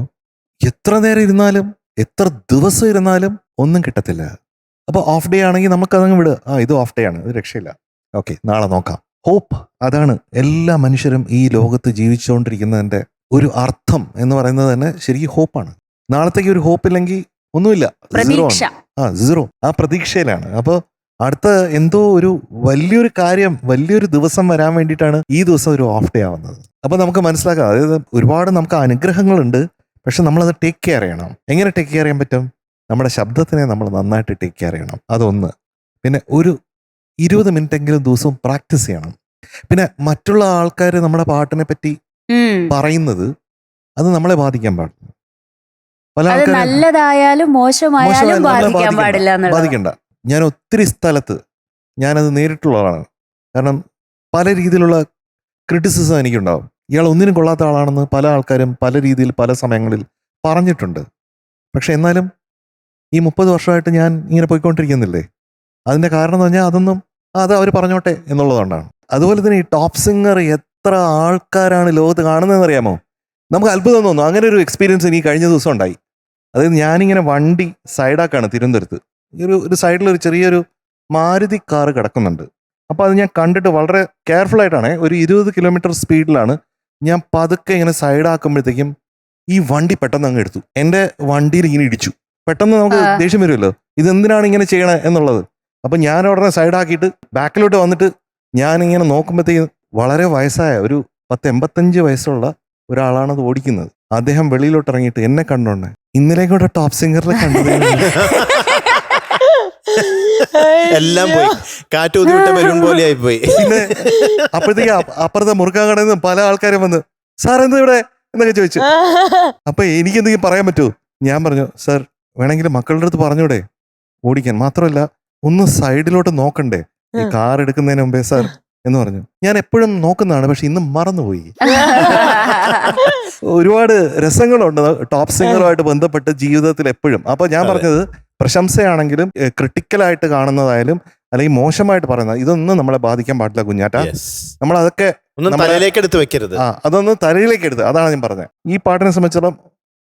എത്ര നേരം ഇരുന്നാലും എത്ര ദിവസം ഇരുന്നാലും ഒന്നും കിട്ടത്തില്ല. അപ്പോൾ ഓഫ് ഡേ ആണെങ്കിൽ നമുക്കതങ്ങ് വിടുക. ഇത് ഓഫ് ഡേ ആണ്, ഇത് രക്ഷയില്ല, ഓക്കെ നാളെ നോക്കാം. ഹോപ്പ്, അതാണ് എല്ലാ മനുഷ്യരും ഈ ലോകത്ത് ജീവിച്ചുകൊണ്ടിരിക്കുന്നതിൻ്റെ ഒരു അർത്ഥം എന്ന് പറയുന്നത് തന്നെ ശരിക്കും ഹോപ്പാണ്. നാളത്തേക്ക് ഒരു ഹോപ്പ് ഇല്ലെങ്കിൽ ഒന്നുമില്ല, സീറോ. ആ പ്രതീക്ഷയിലാണ്. അപ്പോൾ അടുത്ത എന്തോ ഒരു വലിയൊരു കാര്യം, വലിയൊരു ദിവസം വരാൻ വേണ്ടിയിട്ടാണ് ഈ ദിവസം ഒരു ഓഫ് ഡേ ആവുന്നത്. അപ്പോൾ നമുക്ക് മനസ്സിലാക്കാം, അതായത് ഒരുപാട് നമുക്ക് അനുഗ്രഹങ്ങളുണ്ട്, പക്ഷെ നമ്മളത് ടേക്ക് കെയർ ചെയ്യണം. എങ്ങനെ ടേക്ക് കെയർ ചെയ്യാൻ പറ്റും? നമ്മുടെ ശബ്ദത്തിനെ നമ്മൾ നന്നായിട്ട് ടേക്ക് കെയർ ചെയ്യണം, അതൊന്ന്. പിന്നെ ഒരു 20 മിനിറ്റെങ്കിലും ദിവസവും പ്രാക്ടീസ് ചെയ്യണം. പിന്നെ മറ്റുള്ള ആൾക്കാർ നമ്മുടെ പാട്ടിനെ പറ്റി പറയുന്നത് അത് നമ്മളെ ബാധിക്കാൻ പാടില്ല. പല ആൾക്കാരും നല്ലതായാലും മോശമായാലും ബാധിക്കണ്ട. ഞാൻ ഒത്തിരി സ്ഥലത്ത് ഞാനത് നേരിട്ടുള്ളതാണ്. കാരണം പല രീതിയിലുള്ള ക്രിറ്റിസിസം എനിക്കുണ്ടാവും. ഇയാൾ ഒന്നിനും കൊള്ളാത്ത ആളാണെന്ന് പല ആൾക്കാരും പല രീതിയിൽ പല സമയങ്ങളിൽ പറഞ്ഞിട്ടുണ്ട്. പക്ഷെ എന്നാലും ഈ 30 വർഷമായിട്ട് ഞാൻ ഇങ്ങനെ പോയിക്കൊണ്ടിരിക്കുന്നില്ലേ? അതിന്റെ കാരണം എന്ന് പറഞ്ഞാൽ അത് അവർ പറഞ്ഞോട്ടെ എന്നുള്ളതുകൊണ്ടാണ്. അതുപോലെ തന്നെ ഈ ടോപ്പ് സിംഗർ എത്ര ആൾക്കാരാണ് ലോകത്ത് കാണുന്നതെന്ന് അറിയാമോ? നമുക്ക് അത്ഭുതം തോന്നും. അങ്ങനെ ഒരു എക്സ്പീരിയൻസ് എനിക്ക് കഴിഞ്ഞ ദിവസം ഉണ്ടായി. അതായത് ഞാനിങ്ങനെ വണ്ടി സൈഡാക്കാണ് തിരുവനന്തപുരത്ത്. ഈ ഒരു സൈഡിൽ ഒരു ചെറിയൊരു മാരുതി കാറ് കിടക്കുന്നുണ്ട്. അപ്പോൾ അത് ഞാൻ കണ്ടിട്ട് വളരെ കെയർഫുൾ ആയിട്ടാണ്, ഒരു 20 കിലോമീറ്റർ സ്പീഡിലാണ് ഞാൻ പതുക്കെ ഇങ്ങനെ സൈഡാക്കുമ്പോഴത്തേക്കും ഈ വണ്ടി പെട്ടെന്ന് അങ്ങ് എടുത്തു. എൻ്റെ വണ്ടിയിൽ ഇങ്ങനെ ഇടിച്ചു. പെട്ടെന്ന് നമുക്ക് ദേഷ്യം വരുമല്ലോ, ഇതെന്തിനാണ് ഇങ്ങനെ ചെയ്യണേ എന്നുള്ളത്. അപ്പം ഞാൻ ഉടനെ സൈഡാക്കിയിട്ട് ബാക്കിലോട്ട് വന്നിട്ട് ഞാനിങ്ങനെ നോക്കുമ്പോഴത്തേക്കും വളരെ വയസ്സായ ഒരു 85 വയസ്സുള്ള ഒരാളാണത് ഓടിക്കുന്നത്. അദ്ദേഹം വെളിയിലോട്ട് ഇറങ്ങിയിട്ട് എന്നെ കണ്ടോണ്ടേ, ഇന്നലെ കൂടെ ടോപ്പ് സിംഗറിനെ കണ്ടത് എല്ലാം പോയി, കാറ്റൂതിവിട്ട ബലൂൺ പോലെ ആയിപ്പോയി. പിന്നെ അപ്പോഴത്തേക്ക് അപ്പുറത്തെ മുറുക്കാൻ കടയിൽ നിന്ന് പല ആൾക്കാരും വന്ന്, സാർ എന്താ ഇവിടെ എന്നൊക്കെ ചോദിച്ചു. അപ്പൊ എനിക്ക് എന്തെങ്കിലും പറയാൻ പറ്റുമോ? ഞാൻ പറഞ്ഞു, സാർ വേണമെങ്കിൽ മക്കളുടെ അടുത്ത് പറഞ്ഞൂടെ ഓടിക്കാൻ, മാത്രമല്ല ഒന്ന് സൈഡിലോട്ട് നോക്കണ്ടേ ഈ കാർ എടുക്കുന്നതിന് മുമ്പേ സാർ എന്ന് പറഞ്ഞു. ഞാൻ എപ്പോഴും നോക്കുന്നതാണ്, പക്ഷെ ഇന്ന് മറന്നുപോയി. ഒരുപാട് രസങ്ങളുണ്ട് ടോപ്പ് സിംഗറുമായിട്ട് ബന്ധപ്പെട്ട് ജീവിതത്തിൽ എപ്പോഴും. അപ്പൊ ഞാൻ പറഞ്ഞത് പ്രശംസയാണെങ്കിലും ക്രിട്ടിക്കലായിട്ട് കാണുന്നതായാലും അല്ലെങ്കിൽ മോശമായിട്ട് പറയുന്നത്, ഇതൊന്നും നമ്മളെ ബാധിക്കാൻ പാടില്ല കുഞ്ഞാറ്റ. നമ്മൾ അതൊക്കെ തലയിലേക്ക് എടുത്ത് വെക്കരുത്. അതൊന്ന് തലയിലേക്ക് എടുത്ത്, അതാണ് ഞാൻ പറഞ്ഞത്. ഈ പാട്ടിനെ സംബന്ധിച്ചിടത്തോളം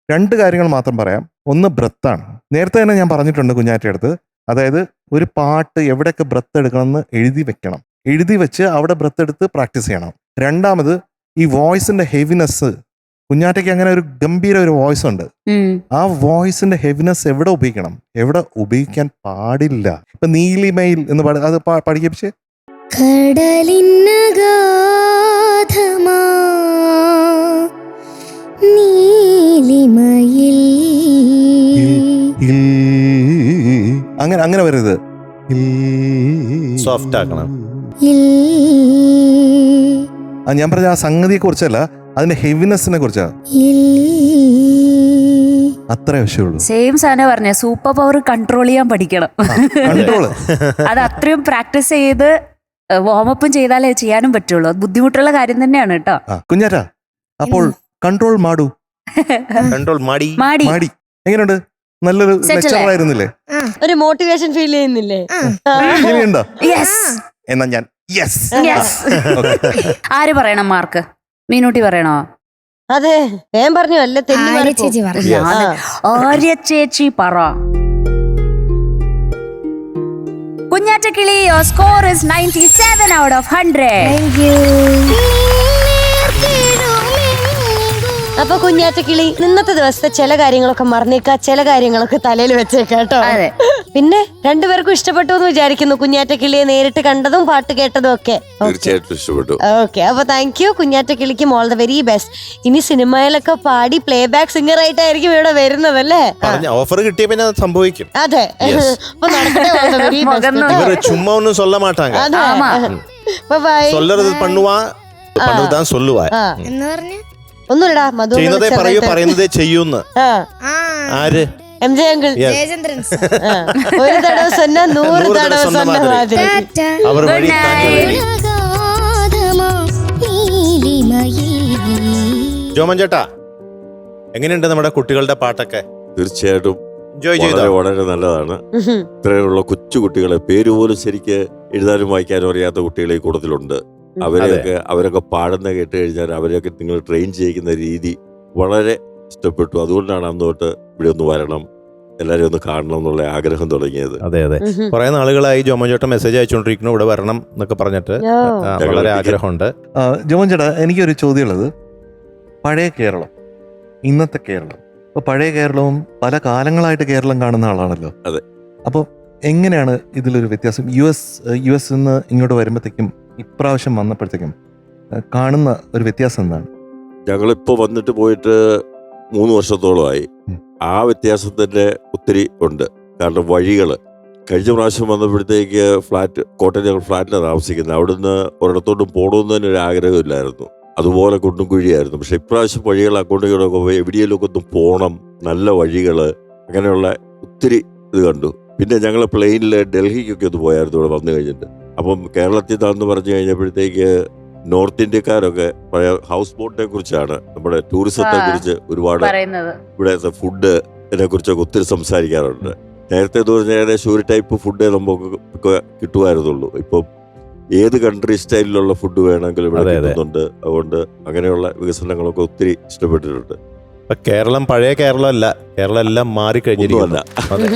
2 കാര്യങ്ങൾ മാത്രം പറയാം. ഒന്ന് ബ്രത്താണ്. നേരത്തെ തന്നെ ഞാൻ പറഞ്ഞിട്ടുണ്ട് കുഞ്ഞാറ്റയുടെ അടുത്ത്. അതായത് ഒരു പാട്ട് എവിടെയൊക്കെ ബ്രത്ത് എടുക്കണമെന്ന് എഴുതി വെക്കണം. എഴുതി വെച്ച് അവിടെ ബ്രത്ത് എടുത്ത് പ്രാക്ടീസ് ചെയ്യണം. രണ്ടാമത് ഈ വോയിസിന്റെ ഹെവിനെസ്. കുഞ്ഞാറ്റയ്ക്ക് അങ്ങനെ ഒരു ഗംഭീര ഒരു വോയിസ് ഉണ്ട്. ആ വോയിസിന്റെ ഹെവിനെസ് എവിടെ ഉപയോഗിക്കണം, എവിടെ ഉപയോഗിക്കാൻ പാടില്ല. ഇപ്പൊ നീലിമയിൽ എന്ന് അത് പഠിപ്പിച്ച് കടലിന്നഗാധമാ നീലിമയിൽ അങ്ങനെ വരരുത്. സോഫ്റ്റ് ആക്കണം. ഞാൻ പറഞ്ഞ ആ സംഗതിയെ കുറിച്ചല്ല, അതിന്റെ ഹെവിനെസ്സിനെ കുറിച്ചാ. അത്രേ ആവശ്യമുള്ളൂ. സെയിം സാധനം പറഞ്ഞ സൂപ്പർ പവർ കൺട്രോൾ ചെയ്യാൻ പഠിക്കണം. കൺട്രോള് അത് അത്രയും പ്രാക്ടീസ് ചെയ്ത് വാമപ്പും ചെയ്താലേ ചെയ്യാനും പറ്റുള്ളൂ. അത് ബുദ്ധിമുട്ടുള്ള കാര്യം തന്നെയാണ് കേട്ടോ. കുഞ്ഞാറ്റ, അപ്പോൾ കൺട്രോൾ മാടു. കൺട്രോൾ മാടി മാടി എങ്ങനെയുണ്ട്? നല്ലൊരു ലെക്ചറായിരുന്നില്ലേ? ഒരു മോട്ടിവേഷൻ ഫീൽ ചെയ്യുന്നില്ലേ? ഇനിയുണ്ടോ? എന്നാ ഞാൻ ആര് പറയണം മാർക്ക്? മീനൂട്ടി പറയണോ? അതെ, ഞാൻ പറഞ്ഞു അല്ല ചേച്ചി പറഞ്ഞു. ആര്യ ചേച്ചി പറ. കുഞ്ഞാറ്റക്കിളി, your score is 97 out of 100. അപ്പൊ കുഞ്ഞാറ്റക്കിളി, ഇന്നത്തെ ദിവസത്തെ ചില കാര്യങ്ങളൊക്കെ മറന്നേക്കാ, ചില കാര്യങ്ങളൊക്കെ തലയിൽ വെച്ചേക്കാട്ടോ. അതെ. പിന്നെ രണ്ടുപേർക്കും ഇഷ്ടപ്പെട്ടു എന്ന് വിചാരിക്കുന്നു, കുഞ്ഞാറ്റക്കിളിയെ നേരിട്ട് കണ്ടതും പാട്ട് കേട്ടതും ഒക്കെ. തീർച്ചയായിട്ടും ഇഷ്ടപ്പെട്ടു. ഓക്കെ, അപ്പൊ താങ്ക് യു. കുഞ്ഞാറ്റക്കിളിക്കും ഓൾ ദ വെരി ബെസ്റ്റ്. ഇനി സിനിമയിലൊക്കെ പാടി പ്ലേ ബാക്ക് സിംഗർ ആയിട്ടായിരിക്കും ഇവിടെ വരുന്നത് അല്ലേ? ഓഫർ കിട്ടിയ പിന്നെ അത് സംഭവിക്കും. അതെ, അപ്പൊ നടക്കട്ടെ. all the very best. ഇവര് ചുമ്മാ ഒന്നും சொல்ல മാட்டாங்க. അതെ, ബൈ. சொல்றது பண்ணுவா, பண்ணுதான் சொல்லுவா. എന്ന് പറഞ്ഞു ഒന്നുമില്ലടാ, മധു ചെയ്യുന്നതേ പറയൂ, പറയുന്നതേ ചെയ്യൂന്ന്. ആര്? MJ uncle. Yes. ഒരു തടവ സൊന്ന 100 തടവ സൊന്ന മാതിരി. അവർ വഴി ജോമൻ ചേട്ടാ, എങ്ങനെയുണ്ട് നമ്മുടെ കുട്ടികളുടെ പാട്ടൊക്കെ? തീർച്ചയായിട്ടും എൻജോയ് ചെയ്തോ? വളരെ നല്ലതാണ്. ഇത്രയുള്ള കൊച്ചു കുട്ടികളെ, പേര് പോലും ശരിക്ക് എഴുതാനും വായിക്കാനും അറിയാത്ത കുട്ടികളെ ഈ കൂട്ടത്തിലുണ്ട്. അവരൊക്കെ പാടുന്ന കേട്ട് കഴിഞ്ഞാൽ അവരെയൊക്കെ നിങ്ങൾ ട്രെയിൻ ചെയ്യിക്കുന്ന രീതി വളരെ ഇഷ്ടപ്പെട്ടു. അതുകൊണ്ടാണ് അന്ന് തൊട്ട് ഇവിടെ ഒന്ന് വരണം, എല്ലാവരും ഒന്ന് കാണണം എന്നുള്ള ആഗ്രഹം തുടങ്ങിയത്. അതെ അതെ, കുറെ നാളുകളായി ജോമൻ ചേട്ടൻ മെസ്സേജ് അയച്ചുകൊണ്ടിരിക്കുന്നു ഇവിടെ വരണം എന്നൊക്കെ പറഞ്ഞിട്ട്. വളരെ ആഗ്രഹമുണ്ട്. ജോമൻ ചേട്ടാ, എനിക്കൊരു ചോദ്യമുള്ളത്, പഴയ കേരളം, ഇന്നത്തെ കേരളം. ഇപ്പൊ പഴയ കേരളവും പല കാലങ്ങളായിട്ട് കേരളം കാണുന്ന ആളാണല്ലോ. അതെ. അപ്പോൾ എങ്ങനെയാണ് ഇതിലൊരു വ്യത്യാസം? യു എസ് നിന്ന് ഇങ്ങോട്ട് വരുമ്പോഴത്തേക്കും, ഇപ്രാവശ്യം വന്നപ്പോഴത്തേക്കും കാണുന്ന ഒരു വ്യത്യാസം എന്താണ്? ഞങ്ങളിപ്പോൾ വന്നിട്ട് പോയിട്ട് 3 വർഷത്തോളമായി. ആ വ്യത്യാസത്തിൻ്റെ ഒത്തിരി ഉണ്ട്. കാരണം വഴികൾ, കഴിഞ്ഞ പ്രാവശ്യം വന്നപ്പോഴത്തേക്ക് കോട്ടയം ഞങ്ങൾ ഫ്ലാറ്റിലാണ് താമസിക്കുന്നത്. അവിടുന്ന് ഒരിടത്തോട്ടും പോകണമെന്ന് തന്നെ ഒരു ആഗ്രഹമില്ലായിരുന്നു. അതുപോലെ കുണ്ടും കുഴിയായിരുന്നു. പക്ഷെ ഇപ്രാവശ്യം വഴികൾ അങ്ങോട്ടും ഇങ്ങോട്ടൊക്കെ പോയി എവിടെയെങ്കിലുമൊക്കെ ഒന്ന് പോകണം, നല്ല വഴികൾ, അങ്ങനെയുള്ള ഒത്തിരി ഇത് കണ്ടു. പിന്നെ ഞങ്ങൾ പ്ലെയിനിൽ ഡൽഹിക്കൊക്കെ ഒന്ന് പോയായിരുന്നു ഇവിടെ വന്നു കഴിഞ്ഞിട്ട്. അപ്പം കേരളത്തിൽ നിന്നാന്ന് പറഞ്ഞു കഴിഞ്ഞപ്പോഴത്തേക്ക് നോർത്ത് ഇന്ത്യക്കാരൊക്കെ പഴയ ഹൗസ് ബോട്ടിനെ കുറിച്ചാണ്, നമ്മുടെ ടൂറിസത്തെ കുറിച്ച് ഒരുപാട്, ഇവിടുത്തെ ഫുഡിനെ കുറിച്ചൊക്കെ ഒത്തിരി സംസാരിക്കാറുണ്ട്. നേരത്തെ എന്ന് പറഞ്ഞാൽ ഏകദേശം ഒരു ടൈപ്പ് ഫുഡേ നമുക്ക് കിട്ടുമായിരുന്നുള്ളൂ. ഇപ്പം ഏത് കൺട്രി സ്റ്റൈലിലുള്ള ഫുഡ് വേണമെങ്കിലും ഇവിടെ കിട്ടുന്നുണ്ട്. അതുകൊണ്ട് അങ്ങനെയുള്ള വികസനങ്ങളൊക്കെ ഒത്തിരി ഇഷ്ടപ്പെട്ടിട്ടുണ്ട്. കേരളം പഴയ കേരളം അല്ല, കേരളം എല്ലാം മാറിക്കഴിഞ്ഞിരിക്കുന്നു. ഒന്നുമല്ല. അതെ.